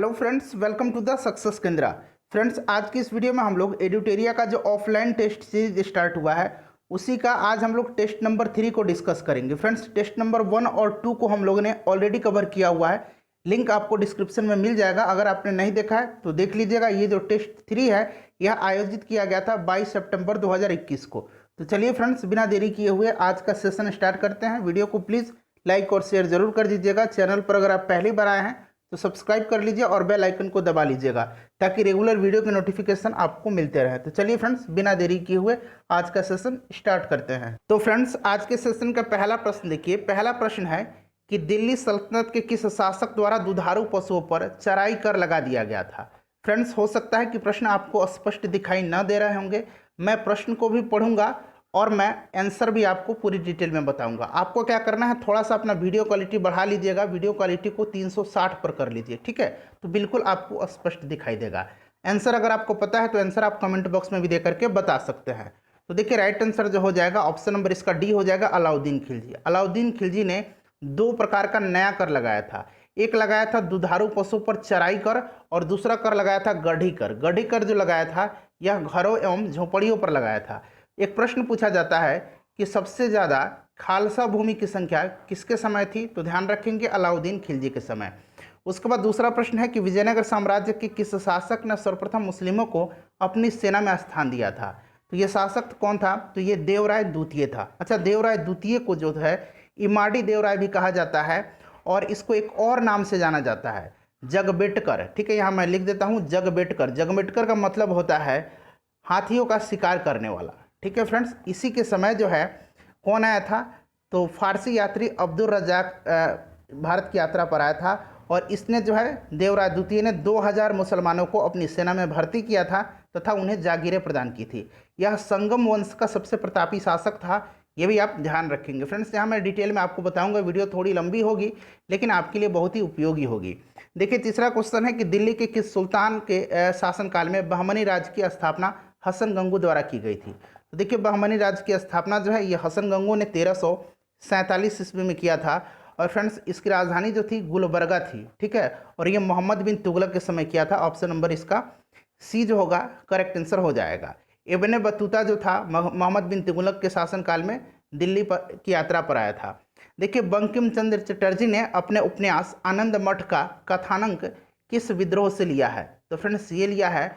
Hello friends, welcome to the success Kendra. Friends, आज की इस वीडियो में हम लोग एडुटेरिया का जो ऑफलाइन टेस्ट सीरीज स्टार्ट हुआ है उसी का आज हम लोग टेस्ट नंबर 3 को डिस्कस करेंगे। फ्रेंड्स, टेस्ट नंबर 1 और 2 को हम लोगों ने ऑलरेडी कवर किया हुआ है। लिंक आपको डिस्क्रिप्शन में मिल जाएगा, अगर आपने नहीं देखा है तो देख लीजिएगा। ये जो टेस्ट 3 है यह आयोजित किया गया था 22 सितंबर 2021 को। तो चलिए फ्रेंड्स, बिना देरी किए हुए आज का सेशन स्टार्ट करते हैं। वीडियो को प्लीज़ लाइक और शेयर जरूर कर दीजिएगा। चैनल पर अगर आप पहली बार आए हैं तो सब्सक्राइब कर लीजिए और बेल आइकन को दबा लीजिएगा ताकि रेगुलर वीडियो के नोटिफिकेशन आपको मिलते रहे। तो चलिए फ्रेंड्स, बिना देरी किए हुए आज का सेशन स्टार्ट करते हैं। तो फ्रेंड्स, आज के सेशन का पहला प्रश्न देखिए। पहला प्रश्न है कि दिल्ली सल्तनत के किस शासक द्वारा दुधारू पशुओं पर चराई कर लगा दिया गया था। फ्रेंड्स, हो सकता है कि प्रश्न आपको स्पष्ट दिखाई न दे रहे होंगे। मैं प्रश्न को भी पढ़ूंगा और मैं आंसर भी आपको पूरी डिटेल में बताऊंगा। आपको क्या करना है, थोड़ा सा अपना वीडियो क्वालिटी बढ़ा लीजिएगा। वीडियो क्वालिटी को 360 पर कर लीजिए, ठीक है। तो बिल्कुल आपको स्पष्ट दिखाई देगा। आंसर अगर आपको पता है तो आंसर आप कमेंट बॉक्स में भी दे करके बता सकते हैं। तो देखिए, राइट आंसर जो हो जाएगा ऑप्शन नंबर इसका डी हो जाएगा, अलाउद्दीन खिलजी। अलाउद्दीन खिलजी ने 2 प्रकार का नया कर लगाया था। एक लगाया था दुधारू पशु पर चराई कर और दूसरा कर लगाया था गढ़ी कर। गढ़ी कर जो लगाया था यह घरों एवं झोपड़ियों पर लगाया था। एक प्रश्न पूछा जाता है कि सबसे ज़्यादा खालसा भूमि की संख्या किसके समय थी, तो ध्यान रखेंगे अलाउद्दीन खिलजी के समय। उसके बाद दूसरा प्रश्न है कि विजयनगर साम्राज्य के किस शासक ने सर्वप्रथम मुस्लिमों को अपनी सेना में स्थान दिया था। तो ये शासक कौन था, तो ये देवराय द्वितीय था। अच्छा, देवराय द्वितीय को जो है इमाड़ी देवराय भी कहा जाता है और इसको एक और नाम से जाना जाता है, जगबेटकर। ठीक है, यहाँ मैं लिख देता हूँ जगबेटकर। जगबेटकर का मतलब होता है हाथियों का शिकार करने वाला। ठीक है फ्रेंड्स, इसी के समय जो है कौन आया था, तो फारसी यात्री अब्दुल रज़ाक भारत की यात्रा पर आया था और इसने जो है देवराय द्वितीय ने 2000 मुसलमानों को अपनी सेना में भर्ती किया था तथा उन्हें जागीरें प्रदान की थी। यह संगम वंश का सबसे प्रतापी शासक था, ये भी आप ध्यान रखेंगे। फ्रेंड्स, यहाँ मैं डिटेल में आपको बताऊंगा। वीडियो थोड़ी लंबी होगी लेकिन आपके लिए बहुत ही उपयोगी होगी। देखिए, तीसरा क्वेश्चन है कि दिल्ली के किस सुल्तान के शासनकाल में बहमनी राज्य की स्थापना हसन गंगू द्वारा की गई थी। तो देखिए, बहमनी राज्य की स्थापना जो है ये हसन गंगू ने 1347 ईस्वी में किया था और फ्रेंड्स इसकी राजधानी जो थी गुलबर्गा थी। ठीक है, और ये मोहम्मद बिन तुगलक के समय किया था। ऑप्शन नंबर इसका सी जो होगा करेक्ट आंसर हो जाएगा। इब्ने बतूता जो था मोहम्मद बिन तुगलक के शासनकाल में दिल्ली पर की यात्रा पर आया था। देखिए, बंकिम चंद्र चटर्जी ने अपने उपन्यास आनंद मठ का कथानक किस विद्रोह से लिया है। तो फ्रेंड्स, ये लिया है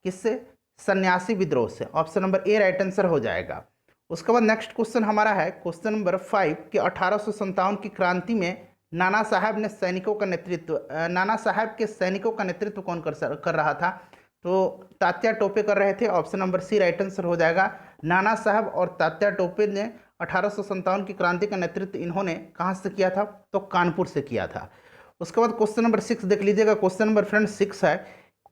किससे, सन्यासी विद्रोह से। Option number A right answer हो जाएगा। उसके बाद नेक्स्ट क्वेश्चन हमारा है क्वेश्चन नंबर 5 कि 1857 की क्रांति में नाना साहब के सैनिकों का नेतृत्व कौन कर रहा था। तो तात्या टोपे कर रहे थे। Option number C right answer हो जाएगा। नाना साहब और तात्या टोपे ने 1857 की क्रांति का नेतृत्व इन्होंने कहाँ से किया था, तो कानपुर से किया था। उसके बाद क्वेश्चन नंबर 6 देख लीजिएगा। क्वेश्चन नंबर फ्रेंड 6 है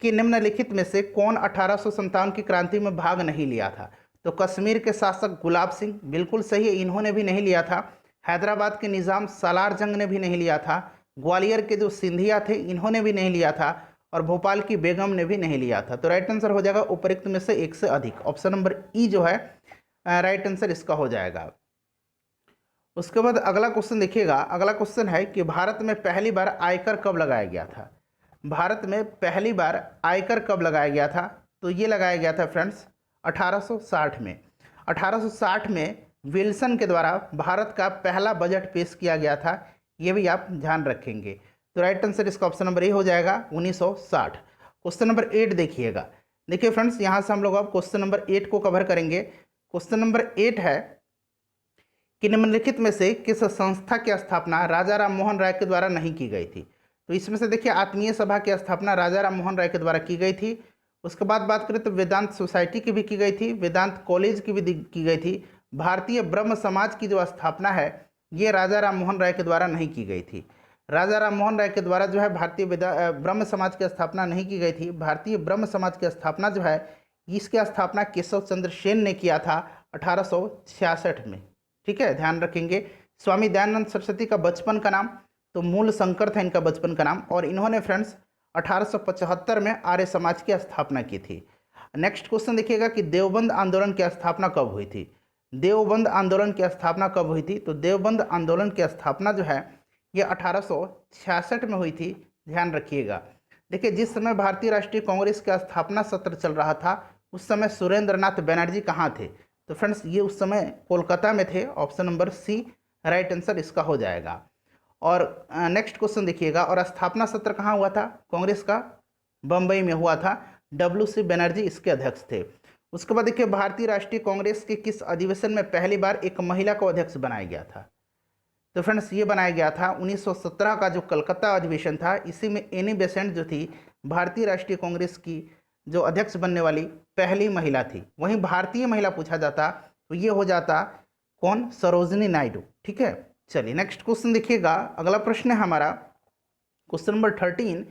कि निम्नलिखित में से कौन 1857 की क्रांति में भाग नहीं लिया था। तो कश्मीर के शासक गुलाब सिंह बिल्कुल सही है, इन्होंने भी नहीं लिया था। हैदराबाद के निज़ाम सालार जंग ने भी नहीं लिया था। ग्वालियर के जो सिंधिया थे इन्होंने भी नहीं लिया था और भोपाल की बेगम ने भी नहीं लिया था। तो राइट आंसर हो जाएगा उपरोक्त में से एक से अधिक। ऑप्शन नंबर ई जो है राइट आंसर इसका हो जाएगा। उसके बाद अगला क्वेश्चन देखिएगा। अगला क्वेश्चन है कि भारत में पहली बार आयकर कब लगाया गया था। भारत में पहली बार आयकर कब लगाया गया था, तो ये लगाया गया था फ्रेंड्स 1860 में। 1860 में विल्सन के द्वारा भारत का पहला बजट पेश किया गया था, ये भी आप ध्यान रखेंगे। तो राइट आंसर इसका ऑप्शन नंबर ए हो जाएगा 1960। क्वेश्चन नंबर 8 देखिएगा। देखिए फ्रेंड्स, यहाँ से हम लोग अब क्वेश्चन नंबर 8 को कवर करेंगे। क्वेश्चन नंबर 8 है कि निम्नलिखित में से किस संस्था की स्थापना राजा राम मोहन राय के द्वारा नहीं की गई थी। तो इसमें से देखिए, आत्मीय सभा की स्थापना राजा राम मोहन राय के द्वारा की गई थी। उसके बाद बात करें तो वेदांत सोसाइटी की भी की गई थी, वेदांत कॉलेज की भी की गई थी। भारतीय ब्रह्म समाज की जो स्थापना है ये राजा राम मोहन राय के द्वारा नहीं की गई थी। राजा राम मोहन राय के द्वारा जो है भारतीय ब्रह्म समाज की स्थापना नहीं की गई थी। भारतीय ब्रह्म समाज की स्थापना जो है इसकी स्थापना केशव चंद्र सेन ने किया था 1866 में। ठीक है, ध्यान रखेंगे। स्वामी दयानंद सरस्वती का बचपन का नाम तो मूल शंकर था इनका बचपन का नाम, और इन्होंने फ्रेंड्स 1875 में आर्य समाज की स्थापना की थी। नेक्स्ट क्वेश्चन देखिएगा कि देवबंद आंदोलन की स्थापना कब हुई थी। देवबंद आंदोलन की स्थापना कब हुई थी, तो देवबंद आंदोलन की स्थापना जो है ये 1866 में हुई थी, ध्यान रखिएगा। देखिए, जिस समय भारतीय राष्ट्रीय कांग्रेस का स्थापना सत्र चल रहा था उस समय सुरेंद्र नाथ बनर्जी कहाँ थे? तो फ्रेंड्स ये उस समय कोलकाता में थे। Option number C right answer इसका हो जाएगा। और नेक्स्ट क्वेश्चन देखिएगा, और स्थापना सत्र कहाँ हुआ था कांग्रेस का? बम्बई में हुआ था। WC बनर्जी इसके अध्यक्ष थे। उसके बाद देखिए, भारतीय राष्ट्रीय कांग्रेस के किस अधिवेशन में पहली बार एक महिला को अध्यक्ष बनाया गया था? तो फ्रेंड्स ये बनाया गया था 1917 का जो कलकत्ता अधिवेशन था। इसी में एनी बेसेंट जो थी भारतीय राष्ट्रीय कांग्रेस की जो अध्यक्ष बनने वाली पहली महिला थी। वहीं भारतीय महिला पूछा जाता तो ये हो जाता कौन? सरोजिनी नायडू। ठीक है, चलिए नेक्स्ट क्वेश्चन देखिएगा। अगला प्रश्न है हमारा क्वेश्चन नंबर 13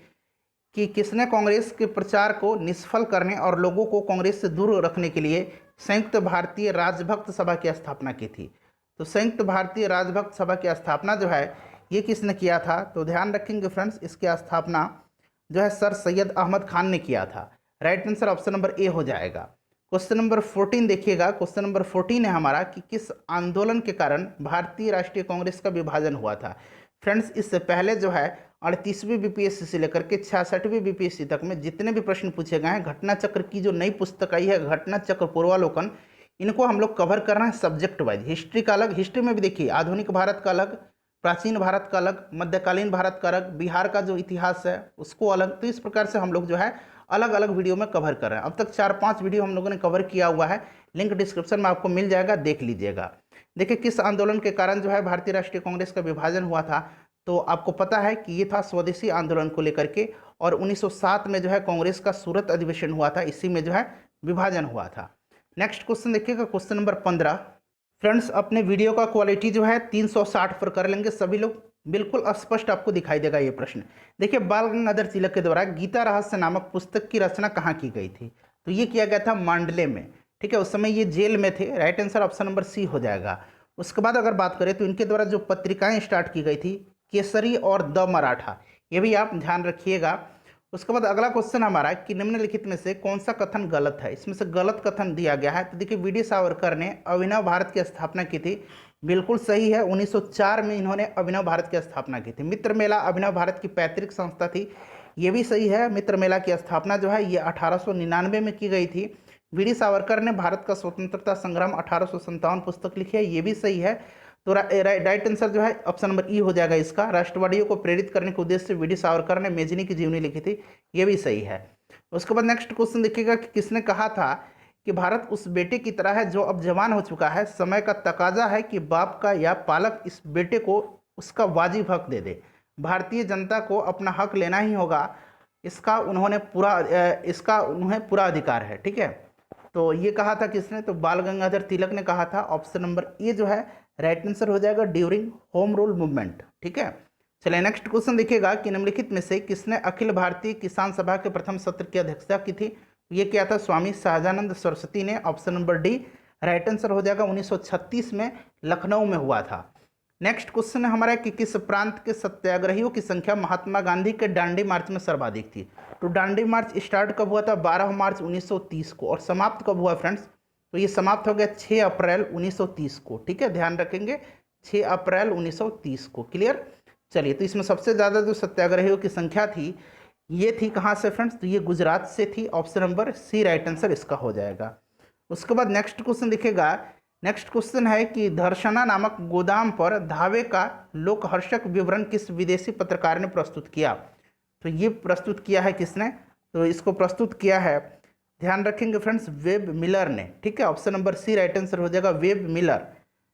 कि किसने कांग्रेस के प्रचार को निष्फल करने और लोगों को कांग्रेस से दूर रखने के लिए संयुक्त भारतीय राजभक्त सभा की स्थापना की थी? तो संयुक्त भारतीय राजभक्त सभा की स्थापना जो है ये किसने किया था? तो ध्यान रखेंगे फ्रेंड्स, इसकी स्थापना जो है सर सैयद अहमद खान ने किया था। Right answer option number A हो जाएगा। क्वेश्चन नंबर 14 देखिएगा। क्वेश्चन नंबर 14 है हमारा कि किस आंदोलन के कारण भारतीय राष्ट्रीय कांग्रेस का विभाजन हुआ था? फ्रेंड्स, इससे पहले जो है 38वीं बीपीएससी से लेकर के 66वीं बीपीएससी तक में जितने भी प्रश्न पूछे गए हैं, घटना चक्र की जो नई पुस्तक आई है घटना चक्र पूर्वालोकन, इनको हम लोग कवर कर रहे हैं सब्जेक्ट वाइज। हिस्ट्री का अलग, हिस्ट्री में भी देखिए आधुनिक भारत का अलग, प्राचीन भारत का अलग, मध्यकालीन भारत का अलग, बिहार का जो इतिहास है उसको अलग। तो इस प्रकार से हम लोग जो है अलग अलग वीडियो में कवर कर रहे हैं। अब तक 4-5 वीडियो हम लोगों ने कवर किया हुआ है, लिंक डिस्क्रिप्शन में आपको मिल जाएगा, देख लीजिएगा। देखिए, किस आंदोलन के कारण जो है भारतीय राष्ट्रीय कांग्रेस का विभाजन हुआ था? तो आपको पता है कि ये था स्वदेशी आंदोलन को लेकर के, और 1907 में जो है कांग्रेस का सूरत अधिवेशन हुआ था, इसी में जो है विभाजन हुआ था। नेक्स्ट क्वेश्चन देखिएगा, क्वेश्चन नंबर 15। फ्रेंड्स, अपने वीडियो का क्वालिटी जो है 360 पर कर लेंगे सभी लोग, बिल्कुल स्पष्ट आपको दिखाई देगा ये प्रश्न। देखिए, बाल गंगाधर तिलक के द्वारा गीता रहस्य नामक पुस्तक की रचना कहाँ की गई थी? तो ये किया गया था मांडले में। ठीक है, उस समय ये जेल में थे। Right answer option number C हो जाएगा। उसके बाद अगर बात करें तो इनके द्वारा जो पत्रिकाएं स्टार्ट की गई थी, केसरी और द मराठा, ये भी आप ध्यान रखिएगा। उसके बाद अगला क्वेश्चन हमारा कि निम्नलिखित में से कौन सा कथन गलत है? इसमें से गलत कथन दिया गया है। तो देखिए, वीडी सावरकर ने अभिनव भारत की स्थापना की थी, बिल्कुल सही है। 1904 में इन्होंने अभिनव भारत की स्थापना की थी। मित्र मेला अभिनव भारत की पैतृक संस्था थी, ये भी सही है। मित्र मेला की स्थापना जो है ये 1899 में की गई थी। वीडी सावरकर ने भारत का स्वतंत्रता संग्राम 1857 पुस्तक लिखी है, ये भी सही है। तो राइट आंसर जो है ऑप्शन नंबर ई हो जाएगा इसका। राष्ट्रवादियों को प्रेरित करने के उद्देश्य से वीडी सावरकर ने मेजनी की जीवनी लिखी थी, ये भी सही है। उसके बाद नेक्स्ट क्वेश्चन देखिएगा कि किसने कहा था कि भारत उस बेटे की तरह है जो अब जवान हो चुका है, समय का तकाजा है कि बाप का या पालक इस बेटे को उसका वाजिब हक दे दे। भारतीय जनता को अपना हक लेना ही होगा, इसका उन्हें पूरा अधिकार है। ठीक है, तो ये कहा था किसने? तो बाल गंगाधर तिलक ने कहा था। ऑप्शन नंबर ए जो है राइट आंसर हो जाएगा, ड्यूरिंग होम रूल मूवमेंट। ठीक है, चलिए नेक्स्ट क्वेश्चन देखिएगा कि निम्नलिखित में से किसने अखिल भारतीय किसान सभा के प्रथम सत्र की अध्यक्षता की थी? ये क्या था? स्वामी सहजानंद सरस्वती ने। Option number D right answer हो जाएगा, 1936 में लखनऊ में हुआ था। नेक्स्ट क्वेश्चन है हमारा कि किस प्रांत के सत्याग्रहियों की संख्या महात्मा गांधी के दांडी मार्च में सर्वाधिक थी? तो दांडी मार्च स्टार्ट कब हुआ था? 12 मार्च 1930 को। और समाप्त कब हुआ फ्रेंड्स? तो ये समाप्त हो गया 6 अप्रैल 1930 को। ठीक है, ध्यान रखेंगे 6 अप्रैल 1930 को। क्लियर? चलिए, तो इसमें सबसे ज़्यादा जो सत्याग्रहियों की संख्या थी ये थी कहाँ से फ्रेंड्स? तो ये गुजरात से थी। Option number C right answer इसका हो जाएगा। उसके बाद नेक्स्ट क्वेश्चन दिखेगा। नेक्स्ट क्वेश्चन है कि धर्षणा नामक गोदाम पर धावे का लोकहर्षक विवरण किस विदेशी पत्रकार ने प्रस्तुत किया? तो ये प्रस्तुत किया है किसने? तो इसको प्रस्तुत किया है, ध्यान रखेंगे फ्रेंड्स, वेब मिलर ने। ठीक है, option number C right answer हो जाएगा, वेब मिलर।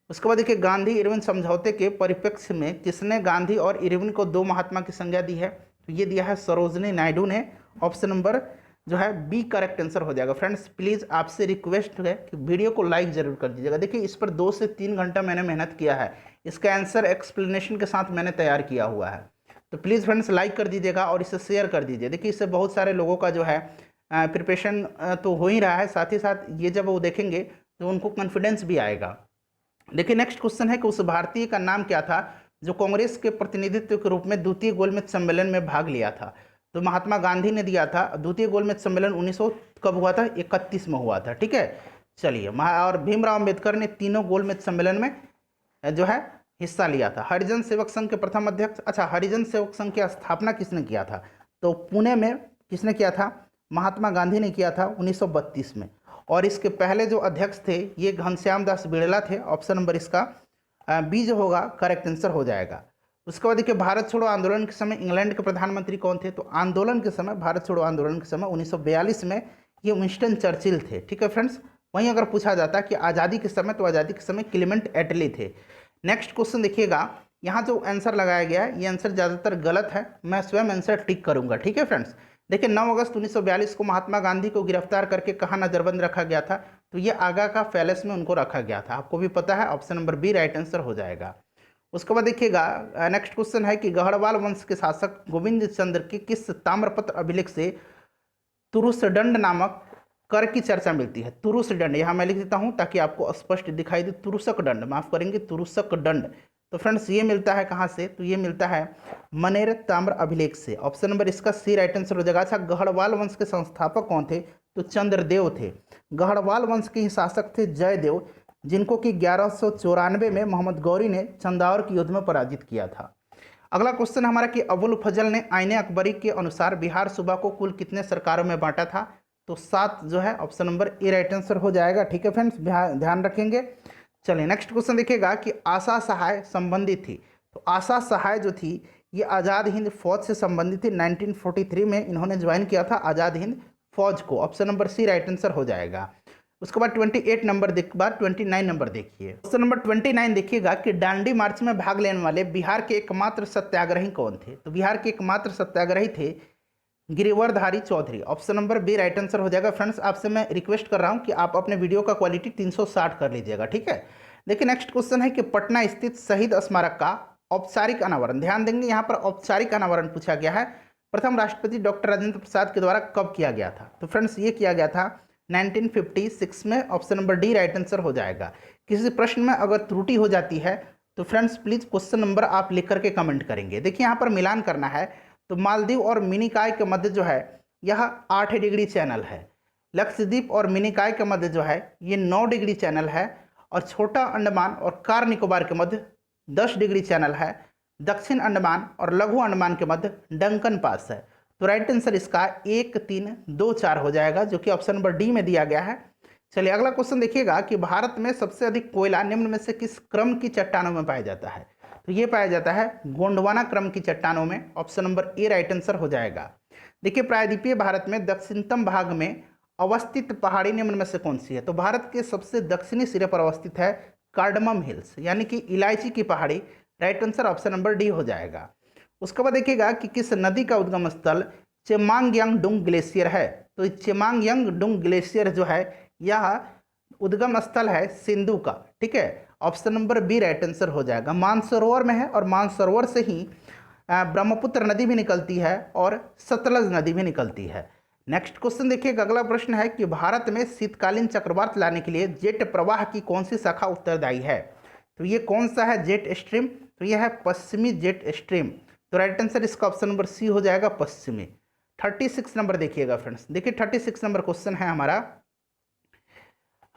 उसके बाद देखिए, गांधी इरविन समझौते के परिप्रेक्ष्य में किसने गांधी और इरविन को दो महात्मा की संज्ञा दी है? तो ये दिया है सरोजनी नायडू ने। ऑप्शन नंबर जो है बी करेक्ट आंसर हो जाएगा। फ्रेंड्स, प्लीज़ आपसे रिक्वेस्ट है कि वीडियो को लाइक जरूर कर दीजिएगा। देखिए, इस पर 2 से 3 घंटा मैंने मेहनत किया है, इसका आंसर एक्सप्लेनेशन के साथ मैंने तैयार किया हुआ है। तो प्लीज़ फ्रेंड्स लाइक कर दीजिएगा और इसे शेयर कर दीजिए। देखिए, इससे बहुत सारे लोगों का जो है प्रिपरेशन तो हो ही रहा है, साथ ही साथ ये जब वो देखेंगे तो उनको कॉन्फिडेंस भी आएगा। देखिए, नेक्स्ट क्वेश्चन है कि उस भारतीय का नाम क्या था जो कांग्रेस के प्रतिनिधित्व के रूप में द्वितीय गोलमेज सम्मेलन में भाग लिया था? तो महात्मा गांधी ने दिया था। द्वितीय गोलमेज सम्मेलन 1900 कब हुआ था? 31 में हुआ था। ठीक है, चलिए, और भीमराव अम्बेडकर ने तीनों गोलमेज सम्मेलन में जो है हिस्सा लिया था। हरिजन सेवक संघ के प्रथम अध्यक्ष, अच्छा, हरिजन सेवक संघ की स्थापना किसने किया था? तो पुणे में किसने किया था? महात्मा गांधी ने किया था 1932 में। और इसके पहले जो अध्यक्ष थे ये घनश्याम दास बिड़ला थे। ऑप्शन नंबर इसका बी जो होगा करेक्ट आंसर हो जाएगा। उसके बाद देखिए भारत छोड़ो आंदोलन के समय इंग्लैंड के प्रधानमंत्री कौन थे? तो आंदोलन के समय, भारत छोड़ो आंदोलन के समय 1942 में ये विंस्टन चर्चिल थे। ठीक है फ्रेंड्स। वहीं अगर पूछा जाता कि आज़ादी के समय, तो आज़ादी के समय क्लीमेंट एटली थे। नेक्स्ट क्वेश्चन देखिएगा, यहाँ जो आंसर लगाया गया है ये आंसर ज़्यादातर गलत है, मैं स्वयं आंसर टिक करूंगा। ठीक है फ्रेंड्स। देखिए 9 अगस्त 1942 को महात्मा गांधी को गिरफ्तार करके कहाँ नजरबंद रखा गया था? तो ये आगा का पैलेस में उनको रखा गया था। आपको भी पता है, option number B right answer हो जाएगा। उसके बाद देखिएगा नेक्स्ट क्वेश्चन है कि गढ़वाल वंश के शासक गोविंद चंद्र के किस ताम्रपत्र अभिलेख से तुरुसदंड नामक कर की चर्चा मिलती है? तुरुसदंड यहाँ मैं लिख देता हूँ ताकि आपको स्पष्ट दिखाई दे। तुरुसक दंड, माफ करेंगे, तुरुसक दंड। तो फ्रेंड्स ये मिलता है कहाँ से? तो ये मिलता है मनेर ताम्र अभिलेख से। ऑप्शन नंबर इसका सी राइट आंसर हो जाएगा। अच्छा, गढ़वाल वंश के संस्थापक कौन थे? तो चंद्रदेव थे। गढ़वाल वंश के ही शासक थे जयदेव, जिनको कि 1194 में मोहम्मद गौरी ने चंदावर के युद्ध में पराजित किया था। अगला क्वेश्चन हमारा कि अबुल फजल ने आईने अकबरी के अनुसार बिहार सूबा को कुल कितने सरकारों में बांटा था? तो 7 जो है option number A right answer हो जाएगा। ठीक है फ्रेंड्स, ध्यान रखेंगे। चलिए नेक्स्ट क्वेश्चन देखिएगा कि आशा सहाय संबंधित थी। तो आशा सहाय जो थी ये आज़ाद हिंद फौज से संबंधित थी। 1943 में इन्होंने ज्वाइन किया था आज़ाद हिंद फौज को। Option number C right answer हो जाएगा। उसके बाद 28 नंबर बाद 29 नंबर देखिए। क्वेश्चन नंबर 29 देखिएगा कि दांडी मार्च में भाग लेने वाले बिहार के एकमात्र सत्याग्रही कौन थे? तो बिहार के एकमात्र सत्याग्रही थे Girivardhari Chaudhary. Option number B right answer हो जाएगा। फ्रेंड्स आपसे मैं रिक्वेस्ट कर रहा हूं कि आप अपने वीडियो का क्वालिटी 360 कर लीजिएगा। ठीक है। देखिए नेक्स्ट क्वेश्चन है कि पटना स्थित शहीद स्मारक का औपचारिक अनावरण, ध्यान देंगे यहाँ पर औपचारिक अनावरण पूछा गया है, प्रथम राष्ट्रपति डॉक्टर राजेंद्र प्रसाद के द्वारा कब किया गया था? तो फ्रेंड्स ये किया गया था 1956 में। Option number D right answer हो जाएगा। किसी प्रश्न में अगर त्रुटि हो जाती है तो फ्रेंड्स प्लीज क्वेश्चन नंबर आप लिख करके कमेंट करेंगे। देखिए यहाँ पर मिलान करना है। तो मालदीव और मिनिकॉय के मध्य जो है यह 8 डिग्री चैनल है। लक्षद्वीप और मिनिकॉय के मध्य जो है ये 9 डिग्री चैनल है। और छोटा अंडमान और कार निकोबार के मध्य 10 डिग्री चैनल है। दक्षिण अंडमान और लघु अंडमान के मध्य डंकन पास है। तो राइट आंसर इसका 1, 3, 2, 4 हो जाएगा, जो कि ऑप्शन नंबर डी में दिया गया है। चलिए अगला क्वेश्चन देखिएगा कि भारत में सबसे अधिक कोयला निम्न में से किस क्रम की चट्टानों में पाया जाता है? तो ये पाया जाता है गोंडवाना क्रम की चट्टानों में। Option number A right answer हो जाएगा। देखिए प्रायद्वीपीय भारत में दक्षिणतम भाग में अवस्थित पहाड़ी निम्न में से कौन सी है? तो भारत के सबसे दक्षिणी सिरे पर अवस्थित है कार्डमम हिल्स, यानी कि इलायची की पहाड़ी। Right answer option number D हो जाएगा। उसके बाद देखिएगा कि किस नदी का उद्गम स्थल चेमांगयांगडुंग ग्लेशियर है? तो चेमांगयांगडुंग ग्लेशियर जो है यह उद्गम स्थल है सिंधु का। ठीक है, option number B right answer हो जाएगा। मानसरोवर में है और मानसरोवर से ही ब्रह्मपुत्र नदी भी निकलती है और सतलज नदी भी निकलती है। नेक्स्ट क्वेश्चन देखिए, अगला प्रश्न है कि भारत में शीतकालीन चक्रवात लाने के लिए जेट प्रवाह की कौन सी शाखा उत्तरदायी है? तो ये कौन सा है जेट स्ट्रीम? तो यह है पश्चिमी जेट स्ट्रीम। तो राइट आंसर इसका ऑप्शन नंबर सी हो जाएगा, पश्चिमी। 36 नंबर देखिएगा फ्रेंड्स। देखिए 36 नंबर क्वेश्चन है हमारा,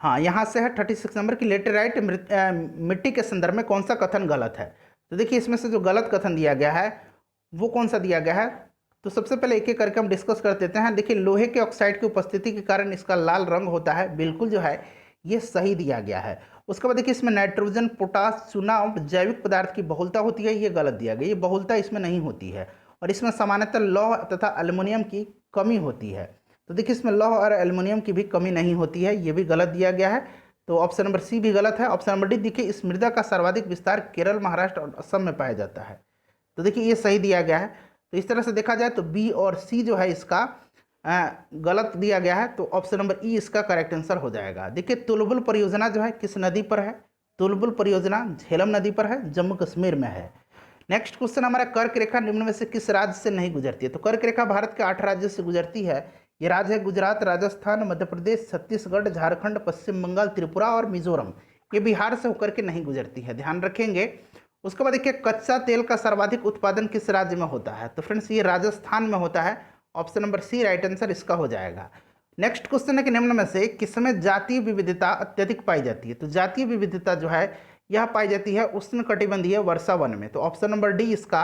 हाँ यहाँ से है 36 नंबर की लेटेराइट मिट्टी के संदर्भ में कौन सा कथन गलत है? तो देखिए इसमें से जो गलत कथन दिया गया है वो कौन सा दिया गया है? तो सबसे पहले एक एक करके हम डिस्कस कर देते हैं। देखिए लोहे के ऑक्साइड की उपस्थिति के कारण इसका लाल रंग होता है, बिल्कुल जो है ये सही दिया गया है। उसके बाद देखिए इसमें नाइट्रोजन, पोटास, चूना और जैविक पदार्थ की बहुलता होती है, ये गलत दिया गया। ये बहुलता इसमें नहीं होती है। और इसमें सामान्यतः लौह तथा एल्युमिनियम की कमी होती है। तो देखिए इसमें लौह और एल्युमिनियम की भी कमी नहीं होती है, ये भी गलत दिया गया है। तो ऑप्शन नंबर सी भी गलत है। ऑप्शन नंबर डी देखिए इस मृदा का सर्वाधिक विस्तार केरल, महाराष्ट्र और असम में पाया जाता है। तो देखिए ये सही दिया गया है। तो इस तरह से देखा जाए तो बी और सी जो है इसका गलत दिया गया है। तो ऑप्शन नंबर ई इसका करेक्ट आंसर हो जाएगा। देखिए तुलबुल परियोजना जो है किस नदी पर है? तुलबुल परियोजना झेलम नदी पर है, जम्मू कश्मीर में है। नेक्स्ट क्वेश्चन हमारा, कर्क रेखा निम्न में से किस राज्य से नहीं गुजरती है? तो कर्क रेखा भारत के 8 राज्यों से गुजरती है। ये राज्य है गुजरात, राजस्थान, मध्य प्रदेश, छत्तीसगढ़, झारखंड, पश्चिम बंगाल, त्रिपुरा और मिजोरम। ये बिहार से होकर के नहीं गुजरती है, ध्यान रखेंगे। उसके बाद देखिए कच्चा तेल का सर्वाधिक उत्पादन किस राज्य में होता है? तो फ्रेंड्स ये राजस्थान में होता है। Option number C right answer इसका हो जाएगा। नेक्स्ट क्वेश्चन है कि निम्न में से किसमें जातीय विविधता अत्यधिक पाई जाती है? तो जातीय विविधता जो है यह पाई जाती है उष्णकटिबंधीय वर्षा वन में। तो ऑप्शन नंबर डी इसका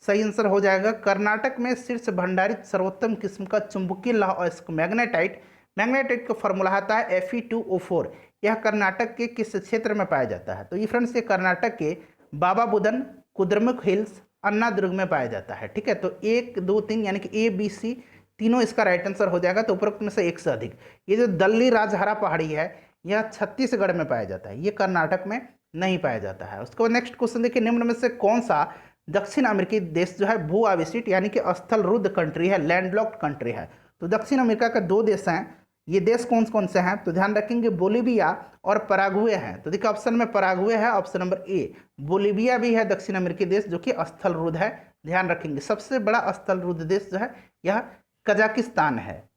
सही आंसर हो जाएगा। कर्नाटक में शीर्ष भंडारित सर्वोत्तम किस्म का चुंबकीय लौह अयस्क मैग्नेटाइट, मैग्नेटाइट का फॉर्मूला आता है Fe2O4। यह कर्नाटक के किस क्षेत्र में पाया जाता है? तो ये फ्रेंड्स ये कर्नाटक के बाबा बुदन, कुद्रेमुख हिल्स, अन्नादुर्ग में पाया जाता है। ठीक है, तो 1, 2, 3 यानी कि ए बी सी तीनों इसका राइट आंसर हो जाएगा। तो उपरोक्त में से एक से अधिक। ये जो दल्ली राजहरा पहाड़ी है यह छत्तीसगढ़ में पाया जाता है, ये कर्नाटक में नहीं पाया जाता है। उसके बाद नेक्स्ट क्वेश्चन देखिए, निम्न में से कौन सा दक्षिण अमेरिकी देश जो है भू आवेशित यानी कि स्थल रुद्ध कंट्री है, लैंडलॉक्ड कंट्री है? तो दक्षिण अमेरिका के 2 देश हैं, ये देश कौन कौन से हैं? तो ध्यान रखेंगे बोलिविया और पराग्वे हैं। तो देखिए ऑप्शन में पराग्वे है, ऑप्शन नंबर ए। बोलिविया भी है दक्षिण अमेरिकी देश जो कि स्थल रुद्ध है, ध्यान रखेंगे। सबसे बड़ा स्थल रुद्ध देश जो है यह कजाकिस्तान है।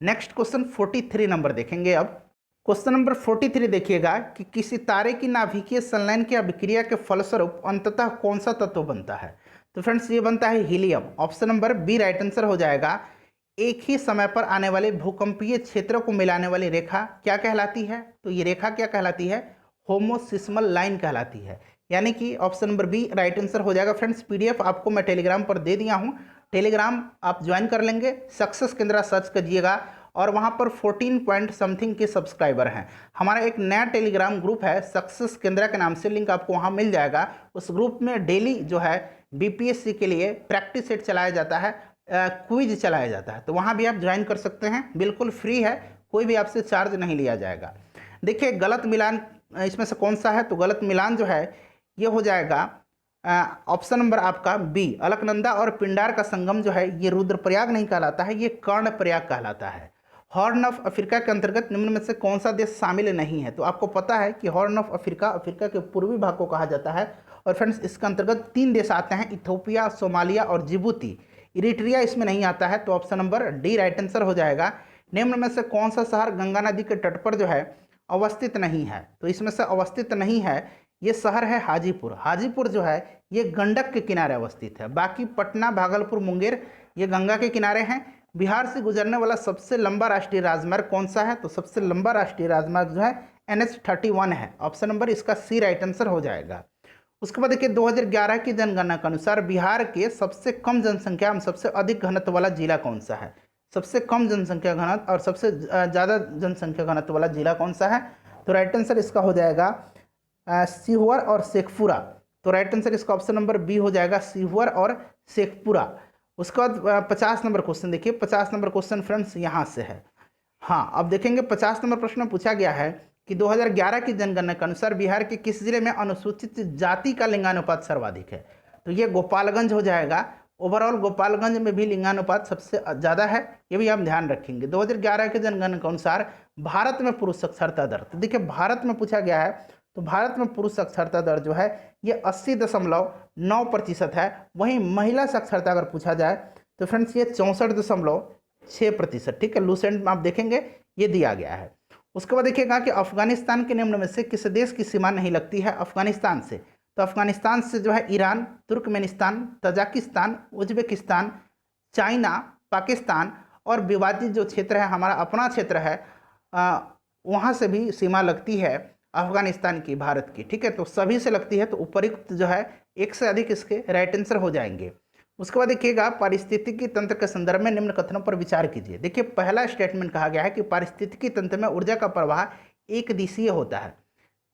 नेक्स्ट क्वेश्चन 43 नंबर देखेंगे। अब क्वेश्चन नंबर 43 देखिएगा कि किसी तारे की नाभिकीय संलयन की अभिक्रिया के फलस्वरूप अंततः कौन सा तत्व बनता है? तो फ्रेंड्स ये बनता है helium. Option number B right answer हो जाएगा। एक ही समय पर आने वाले भूकंपीय क्षेत्रों को मिलाने वाली रेखा क्या कहलाती है? तो ये रेखा क्या कहलाती है? होमोसिस्मल लाइन कहलाती है, यानी कि option number B right answer हो जाएगा। फ्रेंड्स पीडीएफ आपको मैं टेलीग्राम पर दे दिया हूँ, टेलीग्राम आप ज्वाइन कर लेंगे, सक्सेस केंद्रा सर्च करिएगा और वहाँ पर 14 पॉइंट समथिंग के सब्सक्राइबर हैं। हमारा एक नया टेलीग्राम ग्रुप है सक्सेस केंद्रा के नाम से, लिंक आपको वहाँ मिल जाएगा। उस ग्रुप में डेली जो है बीपीएससी के लिए प्रैक्टिस सेट चलाया जाता है, क्विज चलाया जाता है, तो वहाँ भी आप ज्वाइन कर सकते हैं, बिल्कुल फ्री है, कोई भी आपसे चार्ज नहीं लिया जाएगा। देखिए गलत मिलान इसमें से कौन सा है? तो गलत मिलान जो है ये हो जाएगा ऑप्शन नंबर आपका बी, अलकनंदा और पिंडार का संगम जो है ये रुद्रप्रयाग नहीं कहलाता है, ये कर्णप्रयाग कहलाता है। हॉर्न ऑफ अफ्रीका के अंतर्गत निम्न में से कौन सा देश शामिल नहीं है? तो आपको पता है कि हॉर्न ऑफ अफ्रीका अफ्रीका के पूर्वी भाग को कहा जाता है और फ्रेंड्स इसके अंतर्गत 3 देश आते हैं, इथोपिया, सोमालिया और जिबूती। इरिट्रिया इसमें नहीं आता है, तो option number D right answer हो जाएगा। निम्न में से कौन सा शहर गंगा नदी के तट पर जो है अवस्थित नहीं है? तो इसमें से अवस्थित नहीं है ये शहर है हाजीपुर। हाजीपुर जो है ये गंडक के किनारे अवस्थित है, बाकी पटना, भागलपुर, मुंगेर ये गंगा के किनारे हैं। बिहार से गुजरने वाला सबसे लंबा राष्ट्रीय राजमार्ग कौन सा है? तो सबसे लंबा राष्ट्रीय राजमार्ग जो है NH-31 है, ऑप्शन नंबर इसका सी राइट आंसर हो जाएगा। उसके बाद देखिए 2011 की जनगणना के अनुसार बिहार के सबसे कम जनसंख्या एवं सबसे अधिक घनत्व वाला जिला कौन सा है? सबसे कम जनसंख्या घनत्व और सबसे ज़्यादा जनसंख्या घनत्व वाला जिला कौन सा है? तो राइट आंसर इसका हो जाएगा सीहोर और शेखपुरा। तो राइट आंसर इसका ऑप्शन नंबर बी हो जाएगा, सीहोर और शेखपुरा। उसके बाद 50 नंबर क्वेश्चन देखिए, 50 नंबर क्वेश्चन फ्रेंड्स यहाँ से है। हाँ अब देखेंगे 50 नंबर प्रश्न में पूछा गया है कि 2011 की जनगणना के अनुसार बिहार के किस जिले में अनुसूचित जाति का लिंगानुपात सर्वाधिक है? तो ये गोपालगंज हो जाएगा। ओवरऑल गोपालगंज में भी लिंगानुपात सबसे ज़्यादा है, ये भी आप ध्यान रखेंगे। 2011 के जनगणना के अनुसार भारत में पुरुष साक्षरता दर, तो देखिए भारत में पूछा गया है, तो भारत में पुरुष साक्षरता दर जो है ये 80.9% है। वहीं महिला साक्षरता अगर पूछा जाए तो फ्रेंड्स ये 64.6%। ठीक है, लूसेंट में आप देखेंगे ये दिया गया है। उसके बाद देखिएगा कि अफगानिस्तान के निम्न में से किस देश की सीमा नहीं लगती है अफगानिस्तान से? तो अफगानिस्तान से जो है Iran, Turkmenistan, Tajikistan, Uzbekistan, China, Pakistan और विवादित जो क्षेत्र है हमारा अपना क्षेत्र है वहाँ से भी सीमा लगती है अफगानिस्तान की, भारत की। ठीक है, तो सभी से लगती है, तो उपयुक्त जो है एक से अधिक इसके राइट आंसर हो जाएंगे। उसके बाद देखिएगा पारिस्थितिकी तंत्र के संदर्भ में निम्न कथनों पर विचार कीजिए। देखिए पहला स्टेटमेंट कहा गया है कि पारिस्थितिकी तंत्र में ऊर्जा का प्रवाह एक दिशीय होता है,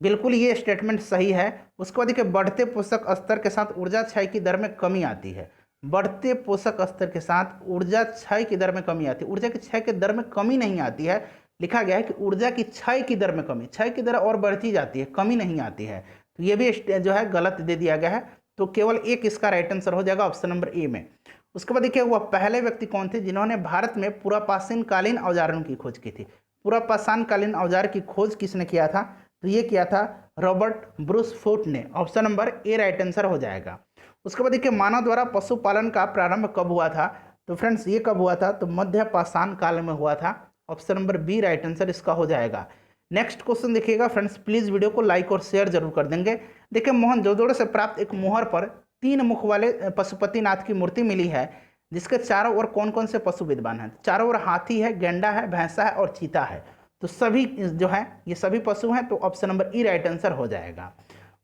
बिल्कुल ये स्टेटमेंट सही है। उसके बाद देखिए बढ़ते पोषक स्तर के साथ ऊर्जा क्षय की दर में कमी आती है, बढ़ते पोषक स्तर के साथ ऊर्जा क्षय की दर में कमी आती है। ऊर्जा की क्षय की दर में कमी नहीं आती है, लिखा गया है कि ऊर्जा की क्षय की दर में कमी, क्षय की दर और बढ़ती जाती है, कमी नहीं आती है। तो ये भी जो है गलत दे दिया गया है, तो केवल एक इसका राइट आंसर हो जाएगा ऑप्शन नंबर ए में। उसके बाद देखिए वह पहले व्यक्ति कौन थे जिन्होंने भारत में पुरापाषाणकालीन औजारों की खोज की थी? पुरापाषाणकालीन औजार की खोज किसने किया था? तो ये किया था रॉबर्ट ब्रूस फूट ने, option number A right answer हो जाएगा। उसके बाद देखिए मानव द्वारा पशुपालन का प्रारंभ कब हुआ था? तो फ्रेंड्स ये कब हुआ था? तो मध्य पाषाण काल में हुआ था, option number B right answer इसका हो जाएगा। नेक्स्ट क्वेश्चन देखिएगा फ्रेंड्स, प्लीज़ वीडियो को लाइक और शेयर जरूर कर देंगे। देखिए मोहनजोदड़ो से प्राप्त एक मोहर पर 3 मुख वाले पशुपतिनाथ की मूर्ति मिली है, जिसके चारों ओर कौन कौन से पशु विद्यमान हैं? चारों ओर हाथी है, गेंडा है, भैंसा है और चीता है। तो सभी जो है ये सभी पशु हैं, तो ऑप्शन नंबर ई राइट आंसर हो जाएगा।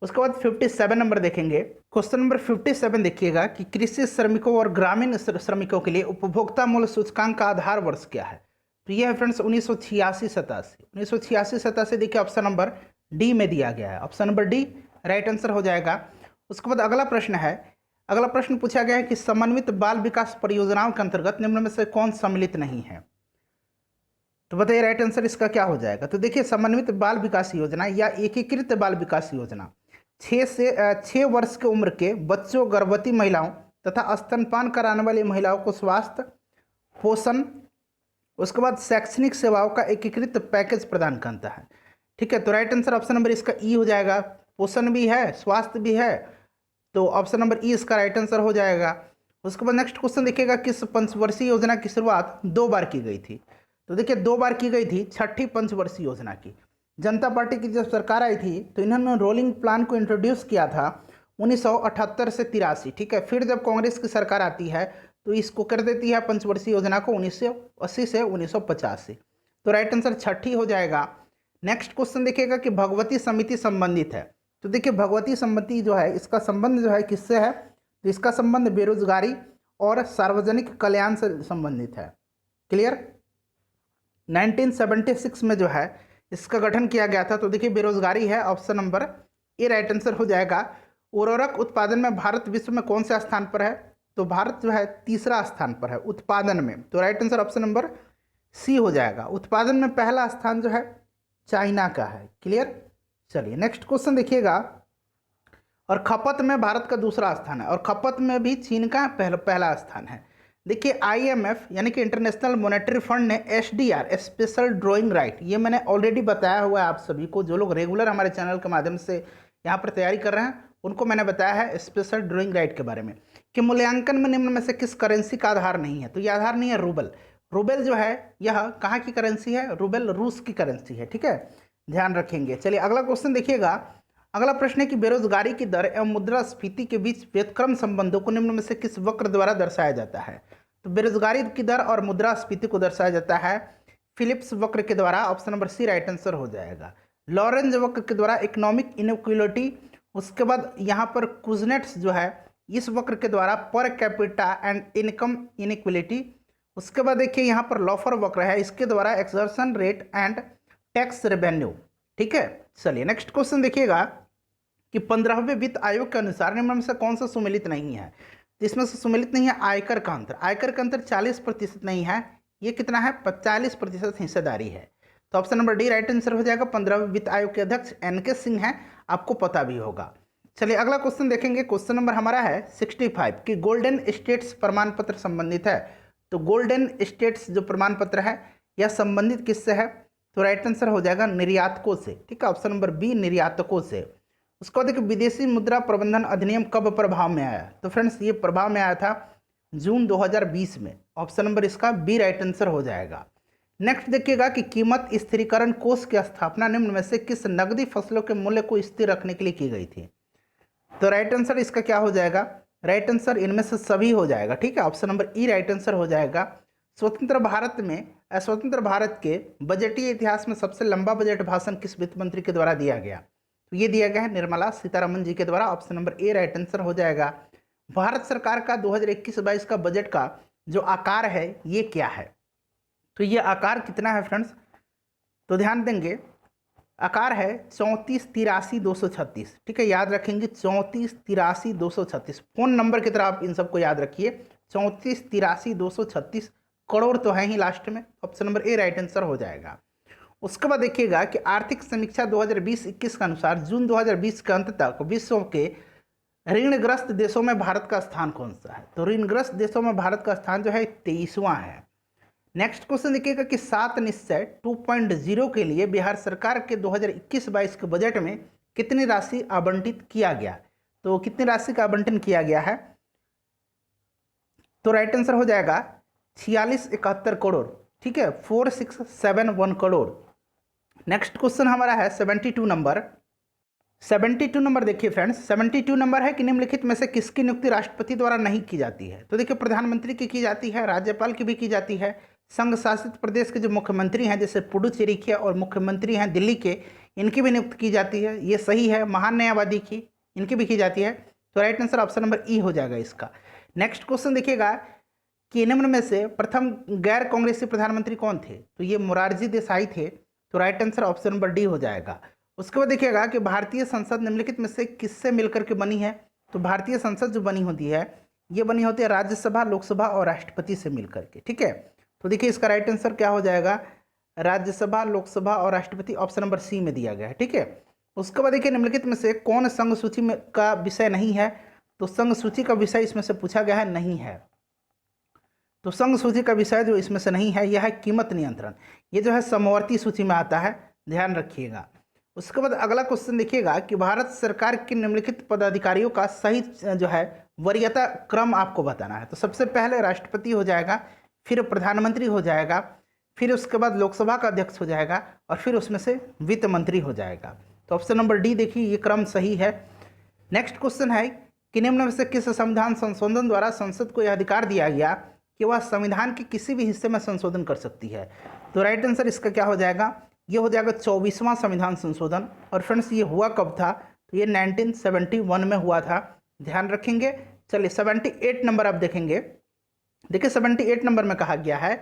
उसके बाद 57 नंबर देखेंगे। क्वेश्चन नंबर 57 देखिएगा कि कृषि श्रमिकों और ग्रामीण श्रमिकों के लिए उपभोक्ता मूल्य सूचकांक का आधार वर्ष क्या है। तो ये है फ्रेंड्स 1986-87 देखिए ऑप्शन नंबर डी में दिया गया है। Option number D right answer हो जाएगा। उसके बाद अगला प्रश्न है, अगला प्रश्न पूछा गया है कि समन्वित बाल विकास परियोजनाओं के अंतर्गत निम्न में से कौन सम्मिलित नहीं है। तो बताइए राइट आंसर इसका क्या हो जाएगा। तो देखिए समन्वित बाल विकास योजना या एकीकृत बाल विकास योजना 6 वर्ष की उम्र के बच्चों, गर्भवती महिलाओं तथा स्तनपान कराने वाली महिलाओं को स्वास्थ्य, पोषण, उसके बाद शैक्षणिक सेवाओं का एकीकृत पैकेज प्रदान करता है। ठीक है, तो राइट आंसर ऑप्शन नंबर इसका ई हो जाएगा। पोषण भी है, स्वास्थ्य भी है, तो ऑप्शन नंबर ई इसका राइट आंसर हो जाएगा। उसके बाद नेक्स्ट क्वेश्चन देखिएगा, किस पंचवर्षीय योजना की शुरुआत 2 बार की गई थी। तो देखिए 2 बार की गई थी छठी पंचवर्षीय योजना की। जनता पार्टी की जब सरकार आई थी तो इन्होंने रोलिंग प्लान को इंट्रोड्यूस किया था 1978 से 83। ठीक है, फिर जब कांग्रेस की सरकार आती है तो इसको कर देती है पंचवर्षीय योजना को 1980 से 1985। तो राइट आंसर छठी हो जाएगा। नेक्स्ट क्वेश्चन देखिएगा कि भगवती समिति संबंधित है। तो देखिए भगवती समिति जो है इसका संबंध जो है किससे है, तो इसका संबंध बेरोजगारी और सार्वजनिक कल्याण से संबंधित है। क्लियर। 1976 में जो है इसका गठन किया गया था। तो देखिए बेरोजगारी है, option number A right answer हो जाएगा। उर्वरक उत्पादन में भारत विश्व में कौन से स्थान पर है, तो भारत जो है तीसरा स्थान पर है उत्पादन में। तो right answer option number C हो जाएगा। उत्पादन में पहला स्थान जो है चाइना का है। क्लियर। चलिए नेक्स्ट क्वेश्चन देखिएगा, और खपत में भारत का दूसरा स्थान है और खपत में भी चीन का पहला स्थान है। देखिए आईएमएफ यानी कि इंटरनेशनल मॉनेटरी फंड ने एसडीआर स्पेशल ड्राइंग राइट, ये मैंने ऑलरेडी बताया हुआ है आप सभी को, जो लोग रेगुलर हमारे चैनल के माध्यम से यहाँ पर तैयारी कर रहे हैं उनको मैंने बताया है स्पेशल ड्राइंग राइट के बारे में, कि मूल्यांकन में निम्न में से किस करेंसी का आधार नहीं है। तो ये आधार नहीं है रूबल। रूबल जो है यह कहाँ की करेंसी है, रूबल रूस की करेंसी है। ठीक है, ध्यान रखेंगे। चलिए अगला क्वेश्चन देखिएगा। अगला प्रश्न है कि बेरोजगारी की दर एवं मुद्रास्फीति के बीच व्युत्क्रम संबंधों को निम्न में से किस वक्र द्वारा दर्शाया जाता है। तो बेरोजगारी की दर और मुद्रास्फीति को दर्शाया जाता है फिलिप्स वक्र के द्वारा। Option number C right answer हो जाएगा। लॉरेंज वक्र के द्वारा इकोनॉमिक इनइक्वालिटी, उसके बाद यहाँ पर कुजनेट्स जो है इस वक्र के द्वारा per capita and income inequality, उसके बाद देखिए यहाँ पर लॉफर वक्र है, इसके द्वारा exertion rate and tax revenue. ठीक है, चलिए नेक्स्ट क्वेश्चन देखिएगा कि 15वें वित्त आयोग के अनुसार निम्न में से कौन सा सुमेलित नहीं है। तो इसमें से सुमेलित नहीं है आयकर का अंतर। आयकर का अंतर 40% नहीं है, ये कितना है 40% हिस्सेदारी है। तो option number D right answer हो जाएगा। 15वें वित्त आयोग के अध्यक्ष एनके सिंह हैं, आपको पता भी होगा। चलिए अगला क्वेश्चन देखेंगे। क्वेश्चन नंबर हमारा है 65 कि गोल्डन स्टेट्स प्रमाण पत्र संबंधित है। तो गोल्डन स्टेट्स जो प्रमाण पत्र है यह संबंधित किससे है, तो राइट आंसर हो जाएगा निर्यातकों से। ठीक है, ऑप्शन नंबर बी निर्यातकों से। उसके बाद देखिए विदेशी मुद्रा प्रबंधन अधिनियम कब प्रभाव में आया। तो फ्रेंड्स ये प्रभाव में आया था जून 2020 में। ऑप्शन नंबर इसका बी राइट आंसर हो जाएगा। नेक्स्ट देखिएगा कि कीमत स्थिरीकरण कोष की स्थापना निम्न में से किस नकदी फसलों के मूल्य को स्थिर रखने के लिए की गई थी। तो राइट आंसर इसका क्या हो जाएगा, राइट आंसर इनमें से सभी हो जाएगा। ठीक है, ऑप्शन नंबर ई राइट आंसर हो जाएगा। स्वतंत्र भारत में स्वतंत्र भारत के बजटीय इतिहास में सबसे लंबा बजट भाषण किस वित्त मंत्री के द्वारा दिया गया। तो ये दिया गया है निर्मला सीतारमन जी के द्वारा। Option number A right answer हो जाएगा। भारत सरकार का 2021-22 का बजट का जो आकार है ये क्या है, तो ये आकार कितना है फ्रेंड्स, तो ध्यान देंगे आकार है 3483,236। ठीक है, याद रखेंगे 3483,236। फोन नंबर की तरह आप इन सबको याद रखिए। 3483,236 करोड़ तो है ही लास्ट में। Option number A right answer हो जाएगा। उसके बाद देखिएगा कि आर्थिक समीक्षा 2020-21 के अनुसार जून 2020 के अंत तक विश्व के ऋणग्रस्त देशों में भारत का स्थान कौन सा है। तो ऋणग्रस्त देशों में भारत का स्थान जो है 23वां है। नेक्स्ट क्वेश्चन देखिएगा कि 7 निश्चय 2.0 के लिए बिहार सरकार के 2021-22 के बजट में कितनी राशि आवंटित किया गया। तो कितनी राशि का आवंटन किया गया है, तो राइट आंसर हो जाएगा 4671 करोड़। ठीक है, 4671 करोड़। नेक्स्ट क्वेश्चन हमारा है 72 नंबर। 72 नंबर देखिए फ्रेंड्स, 72 नंबर है कि निम्नलिखित में से किसकी नियुक्ति राष्ट्रपति द्वारा नहीं की जाती है। तो देखिए प्रधानमंत्री की जाती है, राज्यपाल की भी की जाती है, संघ शासित प्रदेश के जो मुख्यमंत्री हैं जैसे पुडुचेरी के और मुख्यमंत्री हैं दिल्ली के, इनकी भी नियुक्ति की जाती है, ये सही है। महान न्यायवादी की, इनकी भी की जाती है। तो राइट आंसर ऑप्शन नंबर ई हो जाएगा इसका। नेक्स्ट क्वेश्चन देखिएगा कि निम्न में से प्रथम गैर कांग्रेसी प्रधानमंत्री कौन थे? तो ये मोरारजी देसाई थे। तो right answer option number D हो जाएगा। उसके बाद देखिएगा कि भारतीय संसद निम्नलिखित में से किससे मिलकर के बनी है? तो भारतीय संसद जो बनी होती है, ये बनी होती है राज्यसभा, लोकसभा और राष्ट्रपति से मिलकर के। ठीक है, तो देखिए इसका राइट आंसर क्या हो जाएगा? राज्यसभा, लोकसभा और राष्ट्रपति, ऑप्शन नंबर सी में दिया गया है। ठीक है, उसके बाद देखिए निम्नलिखित में से कौन संघ सूची में का विषय नहीं है? तो संघ सूची का विषय इसमें से पूछा गया है, नहीं है। तो संघ सूची का विषय जो इसमें से नहीं है, यह है कीमत नियंत्रण। ये जो है समवर्ती सूची में आता है, ध्यान रखिएगा। उसके बाद अगला क्वेश्चन देखिएगा कि भारत सरकार के निम्नलिखित पदाधिकारियों का सही जो है वरीयता क्रम आपको बताना है। तो सबसे पहले राष्ट्रपति हो जाएगा, फिर प्रधानमंत्री हो जाएगा, फिर उसके बाद लोकसभा का अध्यक्ष हो जाएगा और फिर उसमें से वित्त मंत्री हो जाएगा। तो ऑप्शन नंबर डी देखिए ये क्रम सही है। नेक्स्ट क्वेश्चन है कि निम्न में से किस संविधान संशोधन द्वारा संसद को यह अधिकार दिया गया कि वह संविधान के किसी भी हिस्से में संशोधन कर सकती है? तो राइट आंसर इसका क्या हो जाएगा? ये हो जाएगा 24वां संविधान संशोधन। और फ्रेंड्स ये हुआ कब था? तो ये 1971 में हुआ था, ध्यान रखेंगे। चलिए 78 नंबर आप देखेंगे। देखिए 78 नंबर में कहा गया है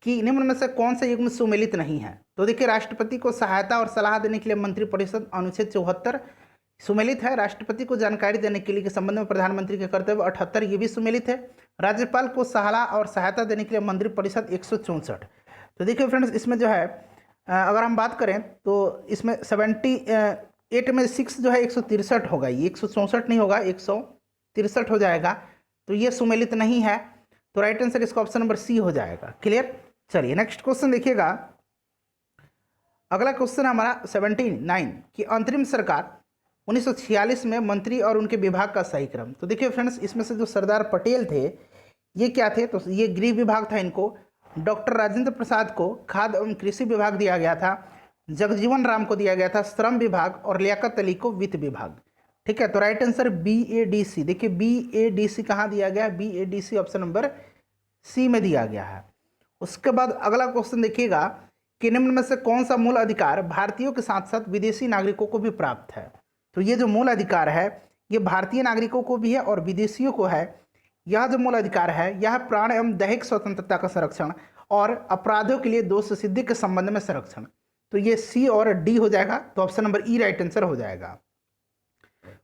कि निम्न में से कौन सा युग्म सुमेलित नहीं है? तो देखिए राष्ट्रपति को सहायता और सलाह देने के लिए मंत्रिपरिषद, अनुच्छेद 74 सुमेलित है। राष्ट्रपति को जानकारी देने के लिए के संबंध में प्रधानमंत्री के कर्तव्य 78, ये भी सुमेलित है। राज्यपाल को सलाह और सहायता देने के लिए मंत्रिपरिषद 164। तो देखिए फ्रेंड्स इसमें जो है अगर हम बात करें तो इसमें 78 में 6 जो है 163 होगा, ये 164 नहीं होगा, 163 हो जाएगा। तो ये सुमेलित नहीं है। तो राइट आंसर इसका ऑप्शन नंबर सी हो जाएगा। क्लियर? चलिए नेक्स्ट क्वेश्चन देखिएगा। अगला क्वेश्चन हमारा 79 कि अंतरिम सरकार 1946 में मंत्री और उनके विभाग का सही क्रम। तो देखिए फ्रेंड्स इसमें से जो सरदार पटेल थे ये क्या थे? तो ये गृह विभाग था इनको, डॉक्टर राजेंद्र प्रसाद को खाद्य एवं कृषि विभाग दिया गया था, जगजीवन राम को दिया गया था श्रम विभाग और लियाकत अली को वित्त विभाग। ठीक है, तो राइट आंसर BADC। देखिए BADC कहाँ दिया गया? BADC ऑप्शन नंबर सी में दिया गया है। उसके बाद अगला क्वेश्चन देखिएगा कि निम्न में से कौन सा मूल अधिकार भारतीयों के साथ साथ विदेशी नागरिकों को भी प्राप्त है? तो ये जो मूल अधिकार है ये भारतीय नागरिकों को भी है और विदेशियों को है। यह जो मूल अधिकार है यह प्राण एवं दैहिक स्वतंत्रता का संरक्षण और अपराधों के लिए दोष सिद्धि के संबंध में संरक्षण। तो ये सी और डी हो जाएगा। तो ऑप्शन नंबर ई राइट आंसर हो जाएगा।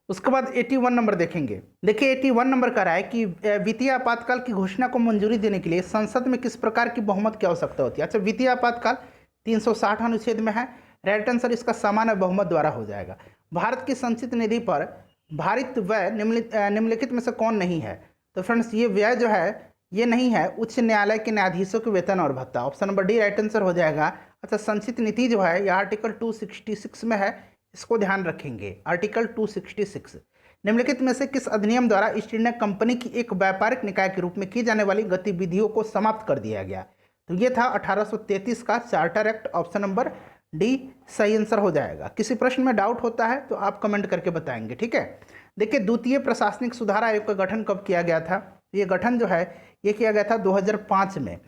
उसके बाद 81 नंबर देखेंगे। देखिए 81 नंबर कह रहा है कि वित्तीय आपातकाल की घोषणा को मंजूरी देने के लिए संसद में किस प्रकार की बहुमत की आवश्यकता होती है? अच्छा, वित्तीय आपातकाल 360 अनुच्छेद में है। राइट आंसर इसका सामान्य बहुमत द्वारा हो जाएगा। भारत की संचित निधि पर भारित व्यय निम्नलिखित में से कौन नहीं है? तो फ्रेंड्स ये व्यय जो है ये नहीं है उच्च न्यायालय के न्यायाधीशों के वेतन और भत्ता। Option number D right answer हो जाएगा। अच्छा, संचित नीति जो है यह आर्टिकल 266 में है, इसको ध्यान रखेंगे। आर्टिकल 266 निम्नलिखित में से किस अधिनियम द्वारा ईस्ट इंडिया कंपनी की एक व्यापारिक निकाय के रूप में की जाने वाली गतिविधियों को समाप्त कर दिया गया? तो ये था 1833 का charter act. Option number D सही आंसर हो जाएगा। किसी प्रश्न में डाउट होता है तो आप कमेंट करके बताएंगे। ठीक है, देखिए द्वितीय प्रशासनिक सुधार आयोग का गठन कब किया गया था? ये गठन जो है ये किया गया था 2005 में।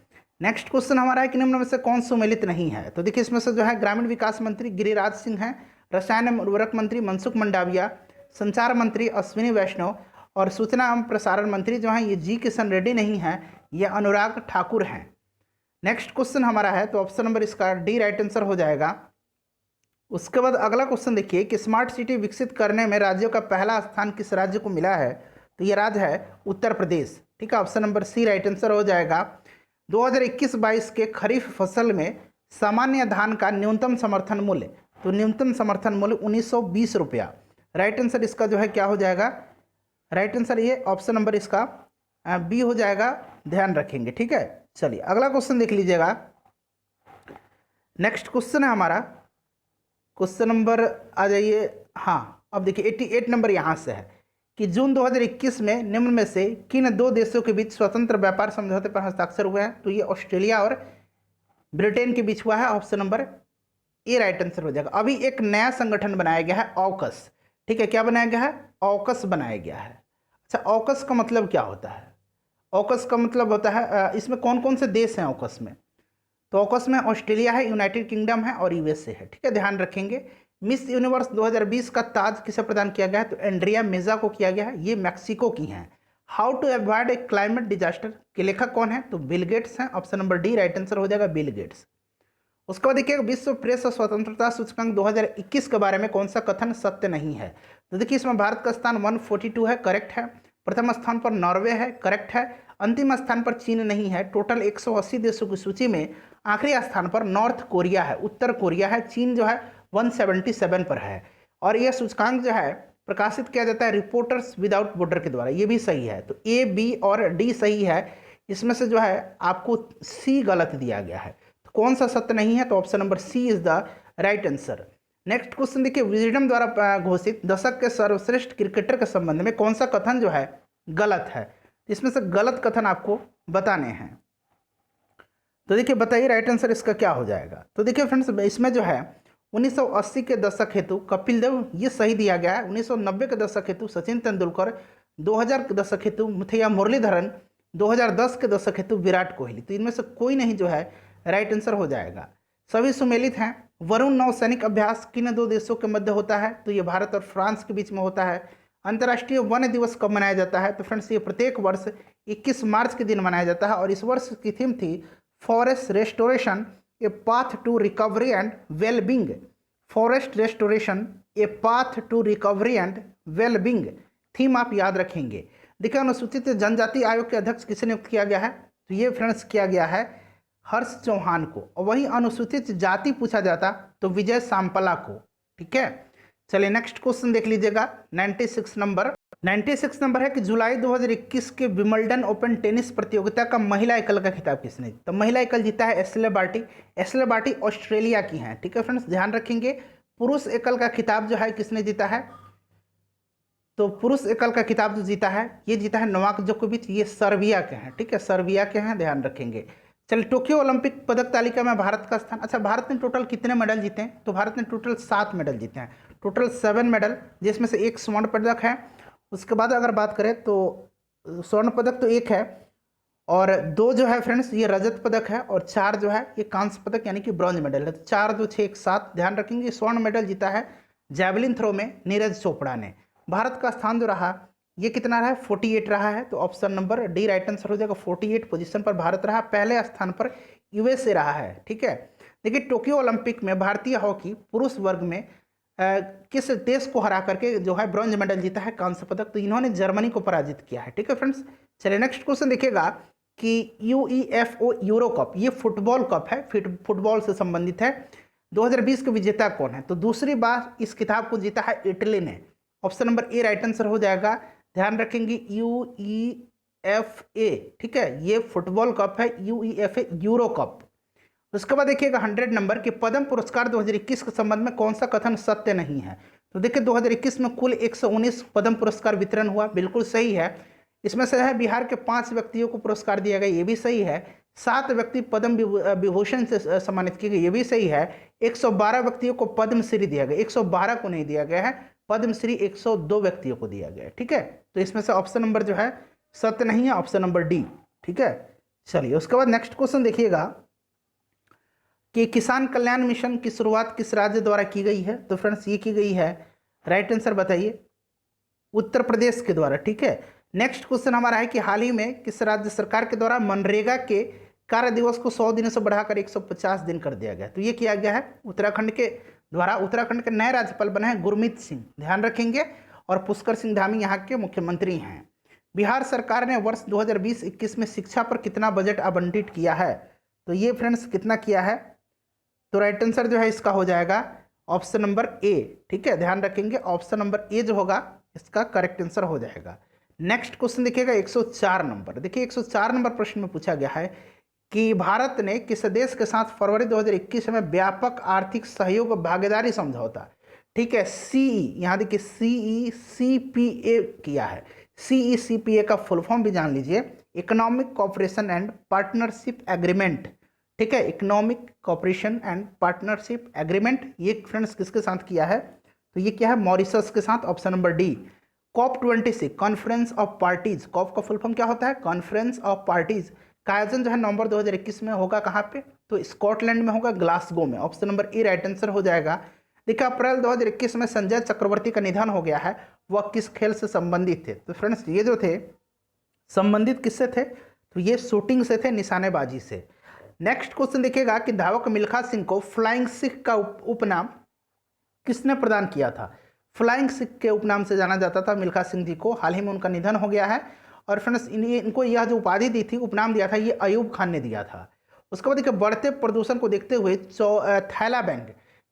नेक्स्ट क्वेश्चन हमारा है कि निम्न में से कौन सुमेलित नहीं है? तो देखिए इसमें से जो है ग्रामीण विकास मंत्री गिरिराज सिंह हैं, रसायन एवं उर्वरक मंत्री मनसुख मंडाविया, संचार मंत्री अश्विनी वैष्णव और सूचना एवं प्रसारण मंत्री जो हैं ये जी किशन रेड्डी नहीं हैं, ये अनुराग ठाकुर हैं। नेक्स्ट क्वेश्चन हमारा है तो ऑप्शन नंबर इसका डी राइट आंसर हो जाएगा। उसके बाद अगला क्वेश्चन देखिए कि स्मार्ट सिटी विकसित करने में राज्यों का पहला स्थान किस राज्य को मिला है? तो ये राज्य है उत्तर प्रदेश। ठीक है, option number C right answer हो जाएगा। 2021-22 के खरीफ फसल में सामान्य धान का न्यूनतम समर्थन मूल्य, तो न्यूनतम समर्थन मूल्य 1920 रुपया। राइट आंसर इसका जो है क्या हो जाएगा? राइट आंसर ये ऑप्शन नंबर इसका बी हो जाएगा, ध्यान रखेंगे। ठीक है, चलिए अगला क्वेश्चन देख लीजिएगा। नेक्स्ट क्वेश्चन है हमारा क्वेश्चन नंबर आ जाइए। हाँ, अब देखिए 88 नंबर यहाँ से है कि जून 2021 में निम्न में से किन दो देशों के बीच स्वतंत्र व्यापार समझौते पर हस्ताक्षर हुए हैं? तो ये ऑस्ट्रेलिया और ब्रिटेन के बीच हुआ है। Option number A right answer हो जाएगा। अभी एक नया संगठन बनाया गया है ऑकस। ठीक है, क्या बनाया गया है? ऑकस बनाया गया है। अच्छा, ऑकस का मतलब क्या होता है? ऑकस का मतलब होता है इसमें कौन कौन से देश हैं ऑकस में? तो ऑकस में ऑस्ट्रेलिया है, यूनाइटेड किंगडम है और USA है। ठीक है, ध्यान रखेंगे। मिस यूनिवर्स 2020 का ताज किसे प्रदान किया गया है? तो एंड्रिया मेजा को किया गया है, ये मैक्सिको की हैं। How to avoid a climate disaster के लेखक कौन है? तो बिल गेट्स हैं। Option number D right answer हो जाएगा, बिल गेट्स। उसके बाद देखिए विश्व प्रेस स्वतंत्रता सूचकांक 2021 के बारे में कौन सा कथन सत्य नहीं है? तो देखिए इसमें भारत का स्थान 142 है, करेक्ट है। प्रथम स्थान पर नॉर्वे है, करेक्ट है। अंतिम स्थान पर चीन नहीं है। टोटल 180 देशों की सूची में आखिरी स्थान पर नॉर्थ कोरिया है, उत्तर कोरिया है। चीन जो है 177 पर है। और यह सूचकांक जो है प्रकाशित किया जाता है रिपोर्टर्स विदाउट बॉर्डर के द्वारा, ये भी सही है। तो ए, बी और डी सही है। इसमें से जो है आपको सी गलत दिया गया है। तो कौन सा सत्य नहीं है? तो option number C is the right answer. Next question देखिए, विजडम द्वारा घोषित दशक के सर्वश्रेष्ठ क्रिकेटर के संबंध में कौन सा कथन जो है गलत है? इसमें से गलत कथन आपको बताने हैं। तो देखिए बताइए राइट आंसर इसका क्या हो जाएगा? तो देखिए फ्रेंड्स, इसमें जो है 1980 के दशक हेतु कपिल देव, ये सही दिया गया है। 1990 के दशक हेतु सचिन तेंदुलकर, 2000 के दशक हेतु मुथैया मुरलीधरन, 2010 के दशक हेतु विराट कोहली। तो इनमें से कोई नहीं जो है राइट आंसर हो जाएगा। सभी सुमेलित हैं। वरुण नौसैनिक अभ्यास किन दो देशों के मध्य होता है? तो ये भारत और फ्रांस के बीच में होता है। अंतर्राष्ट्रीय वन दिवस कब मनाया जाता है? तो फ्रेंड्स ये प्रत्येक वर्ष 21 मार्च के दिन मनाया जाता है। और इस वर्ष की थीम थी forest restoration a path to recovery and wellbeing. Forest restoration a path to recovery and wellbeing theme आप याद रखेंगे। देखिए अनुसूचित जनजाति आयोग के अध्यक्ष किसे नियुक्त किया गया है? तो ये फ्रेंड्स किया गया है हर्ष चौहान को। और वही अनुसूचित जाति पूछा जाता तो विजय सांपला को। ठीक है, चलिए नेक्स्ट क्वेश्चन देख लीजिएगा। 96 नंबर है कि जुलाई 2021 के विंबलडन ओपन टेनिस प्रतियोगिता का महिला एकल का खिताब किसने? तो महिला एकल जीता है Ashleigh Barty. Ashleigh Barty Australia की हैं। ठीक है फ्रेंड्स, ध्यान रखेंगे। पुरुष एकल का खिताब जो है किसने जीता है? तो पुरुष एकल का खिताब जो जीता है ये जीता है नोवाक जोकोविच, ये सर्बिया के हैं। ठीक है, सर्बिया के हैं, ध्यान रखेंगे। चलिए टोक्यो ओलंपिक पदक तालिका में भारत का स्थान। अच्छा, भारत ने टोटल कितने मेडल जीते हैं? तो भारत ने टोटल 7 मेडल जीते हैं, टोटल 7 मेडल, जिसमें से 1 स्वर्ण पदक है। उसके बाद अगर बात करें तो स्वर्ण पदक तो 1 है, और 2 जो है फ्रेंड्स ये रजत पदक है, और 4 जो है ये कांस्य पदक यानी कि ब्रॉन्ज मेडल है। तो 4, 2, 6, 1, 7, ध्यान रखेंगे। स्वर्ण मेडल जीता है जैवलिन थ्रो में नीरज चोपड़ा ने। भारत का स्थान जो रहा ये कितना रहा है? 48 रहा है। तो option number D right answer हो जाएगा। 48 पोजीशन पर भारत रहा। पहले स्थान पर यूएसए रहा है। ठीक है, देखिए टोक्यो ओलंपिक में भारतीय हॉकी पुरुष वर्ग में किस देश को हरा करके जो है ब्रॉन्ज मेडल जीता है, कांस्य पदक? तो इन्होंने जर्मनी को पराजित किया है। ठीक है फ्रेंड्स, चलिए नेक्स्ट क्वेश्चन देखिएगा कि यूईएफओ यूरो कप, ये फुटबॉल कप है, फुटबॉल से संबंधित है। 2020 के विजेता कौन है? तो दूसरी बार इस खिताब को जीता है इटली ने। Option number A right answer हो जाएगा। ध्यान रखेंगे यूईएफए। ठीक है, ये फुटबॉल कप है, यूईएफए यूरो कप। उसके बाद देखिएगा 100 नंबर के पद्म पुरस्कार 2021 के संबंध में कौन सा कथन सत्य नहीं है? तो देखिए 2021 में कुल 119 पद्म पुरस्कार वितरण हुआ, बिल्कुल सही है। इसमें से है बिहार के 5 व्यक्तियों को पुरस्कार दिया गया, ये भी सही है। 7 व्यक्ति पद्म विभूषण से सम्मानित किए गए, ये भी सही है। 112 व्यक्तियों को पद्मश्री दिया गया, 112 को नहीं दिया गया है। पद्मश्री 102 व्यक्तियों को दिया गया है। ठीक है, तो इसमें से ऑप्शन नंबर जो है सत्य नहीं है, ऑप्शन नंबर डी। ठीक है, चलिए उसके बाद नेक्स्ट क्वेश्चन देखिएगा कि किसान कल्याण मिशन की शुरुआत किस राज्य द्वारा की गई है? तो फ्रेंड्स ये की गई है, राइट आंसर बताइए, उत्तर प्रदेश के द्वारा। ठीक है, नेक्स्ट क्वेश्चन हमारा है कि हाल ही में किस राज्य सरकार के द्वारा मनरेगा के कार्य दिवस को 100 दिनों से बढ़ाकर 150 दिन कर दिया गया? तो ये किया गया है उत्तराखंड के द्वारा। उत्तराखंड के नए राज्यपाल बने हैं गुरमीत सिंह, ध्यान रखेंगे, और पुष्कर सिंह धामी यहाँ के मुख्यमंत्री हैं। बिहार सरकार ने वर्ष 2020-21 में शिक्षा पर कितना बजट आवंटित किया है? तो ये फ्रेंड्स कितना किया है? तो राइट आंसर जो है इसका हो जाएगा ऑप्शन नंबर ए। ठीक है, ध्यान रखेंगे, ऑप्शन नंबर ए जो होगा इसका करेक्ट आंसर हो जाएगा। नेक्स्ट क्वेश्चन देखिएगा 104 नंबर। देखिए 104 नंबर प्रश्न में पूछा गया है कि भारत ने किस देश के साथ फरवरी 2021 में व्यापक आर्थिक सहयोग भागीदारी समझौता, ठीक है, सीई, यहाँ देखिए CECPA किया है। CECPA का फुल फॉर्म भी जान लीजिए, economic cooperation and partnership agreement. ठीक है, economic cooperation and partnership agreement, ये फ्रेंड्स किसके साथ किया है? तो ये क्या है? मॉरिशस के साथ, option number D. COP26 conference of parties, COP का फुल फॉर्म क्या होता है? कॉन्फ्रेंस ऑफ पार्टीज का आयोजन जो है नवंबर 2021 में होगा, कहाँ पे? तो स्कॉटलैंड में होगा, ग्लासगो में। Option number A right answer हो जाएगा। देखिए अप्रैल 2021 में संजय चक्रवर्ती का निधन हो गया है, वह किस खेल से संबंधित थे? तो फ्रेंड्स ये जो थे संबंधित किससे थे? तो ये शूटिंग से थे, निशानेबाजी से। नेक्स्ट क्वेश्चन देखिएगा कि धावक मिल्खा सिंह को फ्लाइंग सिख का उपनाम किसने प्रदान किया था? फ्लाइंग सिख के उपनाम से जाना जाता था मिल्खा सिंह जी को। हाल ही में उनका निधन हो गया है और फ्रेंड्स इनको यह जो उपाधि दी थी, उपनाम दिया था, ये अयूब खान ने दिया था। उसके बाद देखिए बढ़ते प्रदूषण को देखते हुए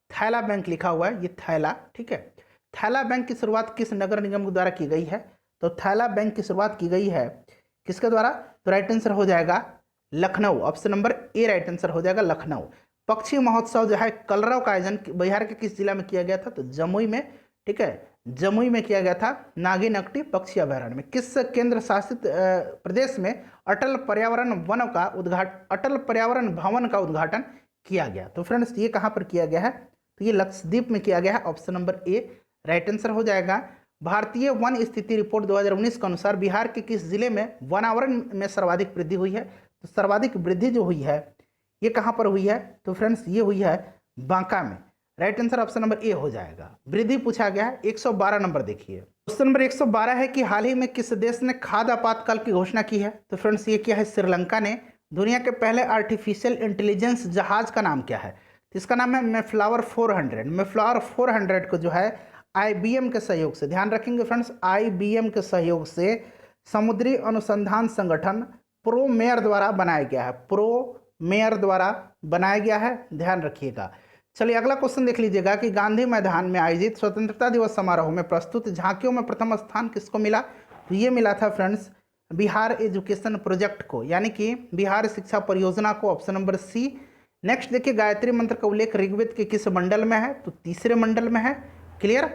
थैला बैंक लिखा हुआ है, ये थैला, ठीक है। थैला बैंक की शुरुआत किस नगर निगम द्वारा की गई है? तो थैला बैंक की शुरुआत की गई है किसके द्वारा? तो राइट आंसर हो जाएगा Lucknow. Option number A right answer हो जाएगा लखनऊ। पक्षी महोत्सव जो है कलरव का आयोजन बिहार के किस जिला में किया गया था? तो जमुई में, ठीक है, जमुई में किया गया था, नागिनकटी पक्षी अभयारण्य में। किस केंद्र शासित प्रदेश में अटल पर्यावरण भवन का उद्घाटन किया गया? तो फ्रेंड्स ये कहाँ पर किया गया है? तो ये लक्षद्वीप में किया गया है। Option number A right answer हो जाएगा। भारतीय वन स्थिति रिपोर्ट 2019 के अनुसार बिहार के किस जिले में वनावरण में सर्वाधिक वृद्धि हुई है? तो सर्वाधिक वृद्धि जो हुई है ये कहाँ पर हुई है? तो फ्रेंड्स ये हुई है बांका में। Right answer option number A हो जाएगा। वृद्धि पूछा गया है। 112 नंबर देखिए, क्वेश्चन नंबर 112 है कि हाल ही में किस देश ने खाद्य आपातकाल की घोषणा की है? तो फ्रेंड्स ये क्या है? श्रीलंका ने। दुनिया के पहले आर्टिफिशियल इंटेलिजेंस जहाज का नाम क्या है? तो इसका नाम है मेफ्लावर 400। मेफ्लावर 400 को जो है IBM के सहयोग से, ध्यान रखेंगे फ्रेंड्स, IBM के सहयोग से समुद्री अनुसंधान संगठन प्रोमेयर द्वारा बनाया गया है। प्रोमेयर द्वारा बनाया गया है, ध्यान रखिएगा। चलिए अगला क्वेश्चन देख लीजिएगा कि गांधी मैदान में आयोजित स्वतंत्रता दिवस समारोह में प्रस्तुत झांकियों में प्रथम स्थान किसको मिला? तो ये मिला था फ्रेंड्स बिहार एजुकेशन प्रोजेक्ट को, यानी कि बिहार शिक्षा परियोजना को। ऑप्शन नंबर सी। नेक्स्ट देखिए गायत्री मंत्र का उल्लेख ऋग्वेद के किस मंडल में है? तो तीसरे मंडल में है। क्लियर।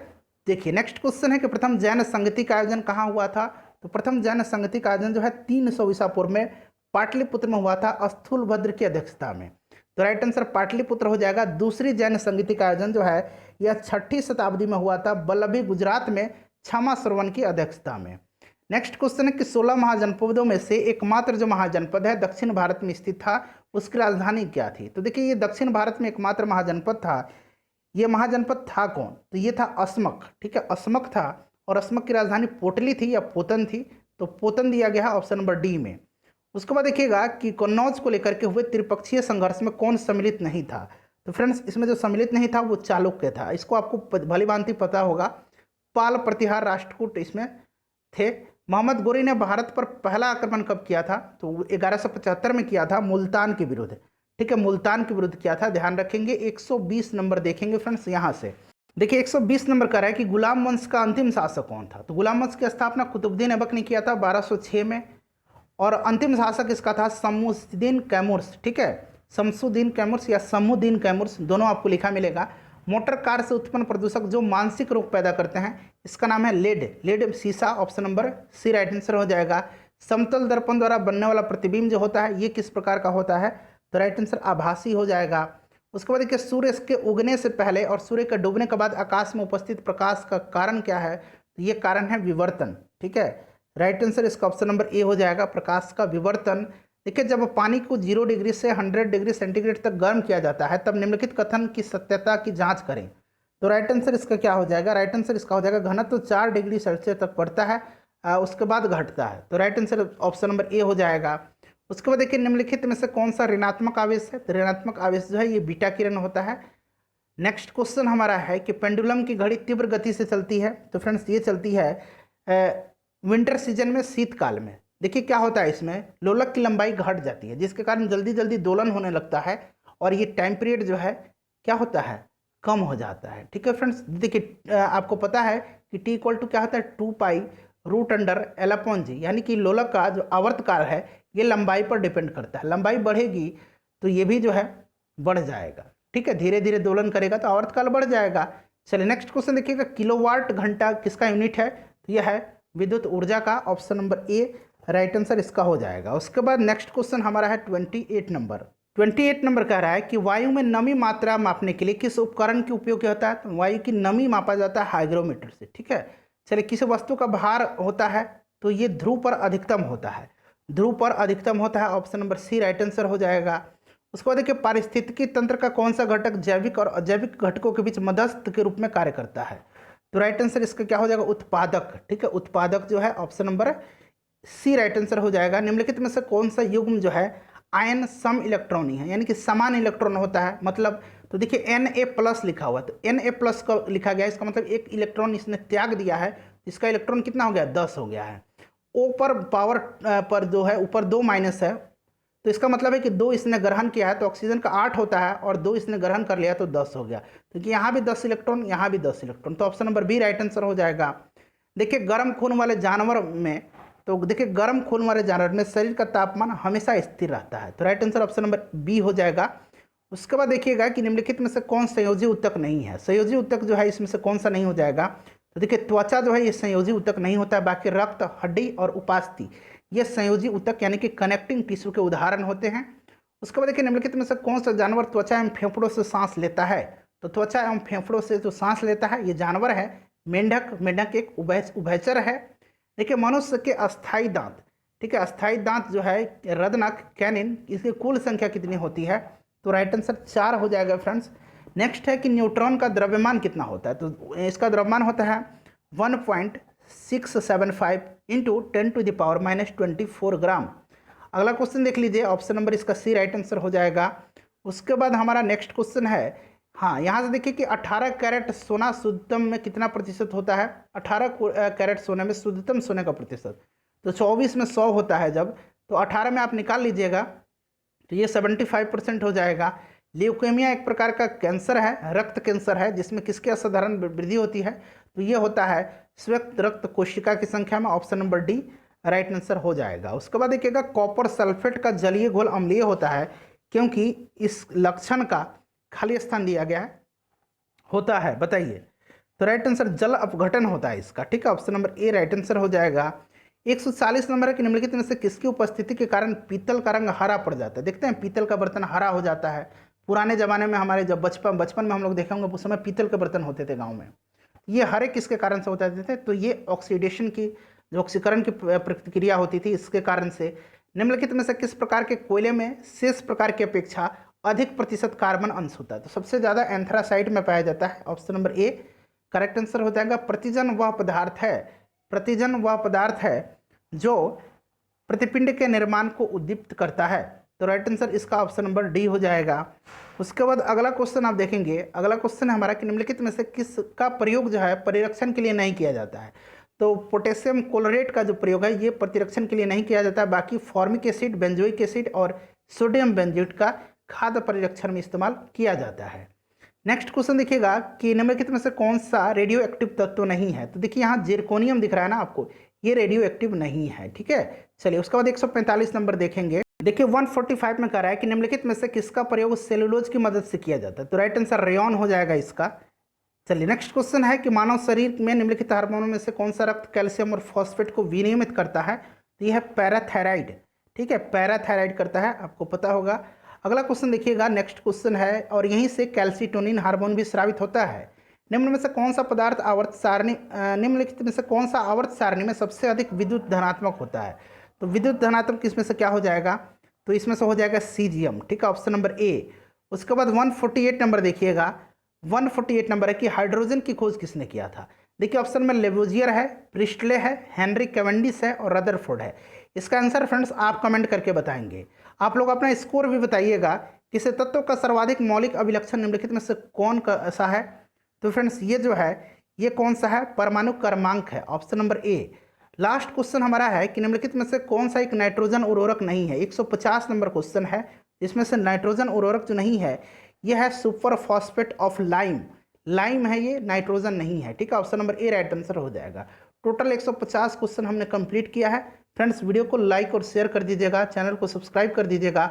देखिए नेक्स्ट क्वेश्चन है कि प्रथम जैन संगति का आयोजन कहाँ हुआ था? तो प्रथम जैन संगति का आयोजन जो है 300 ईसा पूर्व में पाटलिपुत्र में हुआ था, स्थूलभद्र की अध्यक्षता में। तो राइट आंसर पाटलिपुत्र हो जाएगा। दूसरी जैन संगति का आयोजन जो है यह 6ठी शताब्दी में हुआ था, वल्लभी गुजरात में, क्षमा श्रवण की अध्यक्षता में। नेक्स्ट क्वेश्चन है कि 16 महाजनपदों में से एकमात्र जो महाजनपद है दक्षिण भारत में स्थित था, उसकी राजधानी क्या थी? तो देखिए ये दक्षिण भारत में एकमात्र महाजनपद था, ये महाजनपद था कौन? तो ये था असमक, ठीक है, असमक था। और असमक की राजधानी पोटली थी या पोतन थी? तो पोतन दिया गया है ऑप्शन नंबर डी में। उसके बाद देखिएगा कि कन्नौज को लेकर के हुए त्रिपक्षीय संघर्ष में कौन सम्मिलित नहीं था? तो फ्रेंड्स इसमें जो सम्मिलित नहीं था वो चालुक्य था। इसको आपको भली भांति पता होगा। पाल, प्रतिहार, राष्ट्रकूट इसमें थे। मोहम्मद गोरी ने भारत पर पहला आक्रमण कब किया था? तो 1175 में किया था, मुल्तान के विरुद्ध, ठीक है, मुल्तान के विरुद्ध किया था, ध्यान रखेंगे। 120 नंबर देखेंगे फ्रेंड्स यहाँ से। देखिए 120 नंबर कह रहा है कि गुलाम वंश का अंतिम शासक कौन था? तो गुलाम वंश की स्थापना कुतुबुद्दीन ऐबक ने किया था 1206 में, और अंतिम शासक इसका था शमसुद्दीन कैमुर्स, ठीक है, शमसुद्दीन कैमुर्स या शमुद्दीन कैमुर्स, दोनों आपको लिखा मिलेगा। मोटर कार से उत्पन्न प्रदूषक जो मानसिक रोग पैदा करते हैं, इसका नाम है लेड शीशा। Option number C right answer हो जाएगा। समतल दर्पण द्वारा बनने वाला प्रतिबिंब जो होता है ये किस प्रकार का होता है? तो राइट आंसर आभासी हो जाएगा। उसके बाद देखिए सूर्य के उगने से पहले और सूर्य के डूबने के बाद आकाश में उपस्थित प्रकाश का कारण क्या है? तो ये कारण है विवर्तन, ठीक है, राइट आंसर इसका ऑप्शन नंबर ए हो जाएगा, प्रकाश का विवर्तन। देखिए जब पानी को 0 डिग्री से 100 डिग्री सेंटीग्रेड तक गर्म किया जाता है तब निम्नलिखित कथन की सत्यता की जांच करें। तो राइट आंसर इसका क्या हो जाएगा? राइट आंसर इसका हो जाएगा घनत्व 4 डिग्री सेल्सियस तक बढ़ता है, उसके बाद घटता है। तो right answer option number A हो जाएगा। उसके बाद देखिए निम्नलिखित में से कौन सा ऋणात्मक आवेश है? तो ऋणात्मक आवेश जो है ये बीटा किरण होता है। नेक्स्ट क्वेश्चन हमारा है कि पेंडुलम की घड़ी तीव्र गति से चलती है। तो फ्रेंड्स ये चलती है विंटर सीजन में, शीतकाल में। देखिए क्या होता है, इसमें लोलक की लंबाई घट जाती है जिसके कारण जल्दी जल्दी दोलन होने लगता है और ये टाइम पीरियड जो है क्या होता है? कम हो जाता है, ठीक है फ्रेंड्स। देखिए आपको पता है कि टी इक्वल टू क्या होता है? 2π√L/g, यानी कि लोलक का जो आवर्तकाल है ये लंबाई पर डिपेंड करता है। लंबाई बढ़ेगी तो ये भी जो है बढ़ जाएगा, ठीक है, धीरे धीरे दोलन करेगा तो आवर्तकाल बढ़ जाएगा। चलिए नेक्स्ट क्वेश्चन देखिएगा, किलोवाट घंटा किसका यूनिट है? तो यह है विद्युत ऊर्जा का, option number A right answer इसका हो जाएगा। उसके बाद नेक्स्ट क्वेश्चन हमारा है 28 नंबर। 28 नंबर कह रहा है कि वायु में नमी मात्रा मापने के लिए किस उपकरण के उपयोग होता है? तो वायु की नमी मापा जाता है हाइग्रोमीटर से, ठीक है। चलिए किस वस्तु का भार होता है? तो ये ध्रुव पर अधिकतम होता है, ध्रुव पर अधिकतम होता है, option number C right answer हो जाएगा। उसके बाद देखिए पारिस्थितिकी तंत्र का कौन सा घटक जैविक और अजैविक घटकों के बीच मध्यस्थ के रूप में कार्य करता है? तो राइट आंसर इसका क्या हो जाएगा? उत्पादक। ठीक है, उत्पादक जो है option number C right answer हो जाएगा। निम्नलिखित में से कौन सा युग्म जो है आयन सम इलेक्ट्रॉनी है, यानी कि समान इलेक्ट्रॉन होता है? मतलब तो देखिए Na+ लिखा हुआ है, तो Na+ का लिखा गया है, इसका मतलब एक इलेक्ट्रॉन इसने त्याग दिया है, इसका इलेक्ट्रॉन कितना हो गया? 10 हो गया है। O पर पावर पर जो है ऊपर 2 माइनस है, तो इसका मतलब है कि 2 इसने ग्रहण किया है, तो ऑक्सीजन का 8 होता है, और 2 इसने ग्रहण कर लिया तो 10 हो गया। क्योंकि यहाँ भी 10 इलेक्ट्रॉन, यहाँ भी 10 इलेक्ट्रॉन, तो option number B right answer हो जाएगा। देखिए गर्म खून वाले जानवर में, तो देखिए गर्म खून वाले जानवर में शरीर का तापमान हमेशा स्थिर रहता है, तो right answer option number B हो जाएगा। उसके बाद देखिएगा कि निम्नलिखित में से कौन संयोजी ऊतक नहीं है? संयोजी ऊतक जो है इसमें से कौन सा नहीं हो जाएगा? तो देखिए त्वचा जो है ये संयोजी ऊतक नहीं होता है, बाकी रक्त, हड्डी और उपास्थि ये संयोजी ऊतक यानी कि कनेक्टिंग टिश्यू के उदाहरण होते हैं। उसके बाद देखिए निम्नलिखित में से कौन सा जानवर त्वचा एवं फेफड़ों से सांस लेता है? तो त्वचा एवं फेफड़ों से जो सांस लेता है ये जानवर है मेंढक। मेंढक एक उभयचर है। देखिए मनुष्य के अस्थायी दांत, ठीक है, अस्थायी दांत जो है रदनक, कैनिन, इसकी कुल संख्या कितनी होती है? तो राइट आंसर 4 हो जाएगा फ्रेंड्स। नेक्स्ट है कि न्यूट्रॉन का द्रव्यमान कितना होता है? तो इसका द्रव्यमान होता है 1.675 इंटू 10⁻⁻24 ग्राम। अगला क्वेश्चन देख लीजिए, ऑप्शन नंबर इसका सी राइट आंसर हो जाएगा। उसके बाद हमारा नेक्स्ट क्वेश्चन है, हाँ यहाँ से देखिए कि 18 कैरेट सोना शुद्धतम में कितना प्रतिशत होता है? 18 कैरेट सोने में शुद्धतम सोने का प्रतिशत, तो 24 में 100 होता है जब, तो 18 में आप निकाल लीजिएगा तो ये 75% हो जाएगा। ल्यूकेमिया एक प्रकार का कैंसर है, रक्त कैंसर है, जिसमें किसकी असाधारण वृद्धि होती है? तो ये होता है श्वेत रक्त कोशिका की संख्या में, option number D right answer हो जाएगा। उसके बाद देखिएगा कॉपर सल्फेट का जलीय घोल अम्लीय होता है क्योंकि इस लक्षण का खाली स्थान दिया गया है, होता है, बताइए। तो राइट आंसर जल अपघटन होता है इसका। ठीक है, option number A right answer हो जाएगा। 140 नंबर है कि निम्नलिखित में से किसकी उपस्थिति के कारण पीतल का रंग हरा पड़ जाता है? देखते हैं पीतल का बर्तन हरा हो जाता है। पुराने जमाने में हमारे जब बचपन में हम लोग देखे होंगे उस समय पीतल के बर्तन होते थे गाँव में। ये हरे किसके कारण से होते थे? तो ये ऑक्सीडेशन की, जो ऑक्सीकरण की प्रतिक्रिया होती थी, इसके कारण से। निम्नलिखित में से किस प्रकार के कोयले में शेष प्रकार की अपेक्षा अधिक प्रतिशत कार्बन अंश होता है? तो सबसे ज़्यादा एंथ्रासाइट में पाया जाता है, option number A correct answer हो जाएगा। प्रतिजन वह पदार्थ है, प्रतिजन वह पदार्थ है जो प्रतिपिंड के निर्माण को उद्दीप्त करता है, तो राइट आंसर इसका ऑप्शन नंबर डी हो जाएगा। उसके बाद अगला क्वेश्चन आप देखेंगे, अगला क्वेश्चन है हमारा कि निम्नलिखित में से किसका प्रयोग जो है परिरक्षण के लिए नहीं किया जाता है? तो पोटेशियम क्लोरेट का जो प्रयोग है ये प्रतिरक्षण के लिए नहीं किया जाता है, बाकी फॉर्मिक एसिड, बेंजोइक एसिड और सोडियम बेंजोएट का खाद्य परिरक्षण में इस्तेमाल किया जाता है। नेक्स्ट क्वेश्चन देखिएगा कि निम्नलिखित में से कौन सा रेडियो एक्टिव तत्व नहीं है? तो देखिए यहाँ जिरकोनियम दिख रहा है ना आपको, ये रेडियो एक्टिव नहीं है। ठीक है, चलिए उसके बाद 145 नंबर देखेंगे। देखिए 145 में कह रहा है कि निम्नलिखित में से किसका प्रयोग सेलुलोज की मदद से किया जाता है? तो राइट आंसर रेयॉन हो जाएगा इसका। चलिए नेक्स्ट क्वेश्चन है कि मानव शरीर में निम्नलिखित हार्मोनों में से कौन सा रक्त कैल्शियम और फॉस्फेट को विनियमित करता है? तो यह है पैराथायराइड। ठीक है, पैराथायराइड करता है, आपको पता होगा। अगला क्वेश्चन देखिएगा, नेक्स्ट क्वेश्चन है, और यहीं से कैल्सिटोनिन हार्मोन भी स्रावित होता है। निम्न में से कौन सा पदार्थ आवर्त सारणी, निम्नलिखित में से कौन सा आवर्त सारणी में सबसे अधिक विद्युत धनात्मक होता है? तो विद्युत धनात्मक इसमें से क्या हो जाएगा? तो इसमें से हो जाएगा सीजियम। ठीक है, ऑप्शन नंबर ए। उसके बाद 148 नंबर देखिएगा, 148 नंबर है कि हाइड्रोजन की खोज किसने किया था? देखिए ऑप्शन में लेवोजियर है, प्रिस्टले है, हेनरी कैवेंडिश है और रदरफोर्ड है। इसका आंसर फ्रेंड्स आप कमेंट करके बताएंगे। आप लोग अपना स्कोर भी बताइएगा। किसी तत्व का सर्वाधिक मौलिक अभिलक्षण निम्नलिखित में से कौन सा है? तो फ्रेंड्स ये जो है ये कौन सा है? परमाणु क्रमांक है, option number A. Last question हमारा है कि निम्नलिखित में से कौन सा एक नाइट्रोजन उर्वरक नहीं है? 150 नंबर क्वेश्चन है, इसमें से नाइट्रोजन उर्वरक जो नहीं है यह है super phosphate of lime. Lime है ये, नाइट्रोजन नहीं है। ठीक है, option number A right answer हो जाएगा। टोटल 150 क्वेश्चन हमने कंप्लीट किया है। फ्रेंड्स वीडियो को लाइक और शेयर कर दीजिएगा, चैनल को सब्सक्राइब कर दीजिएगा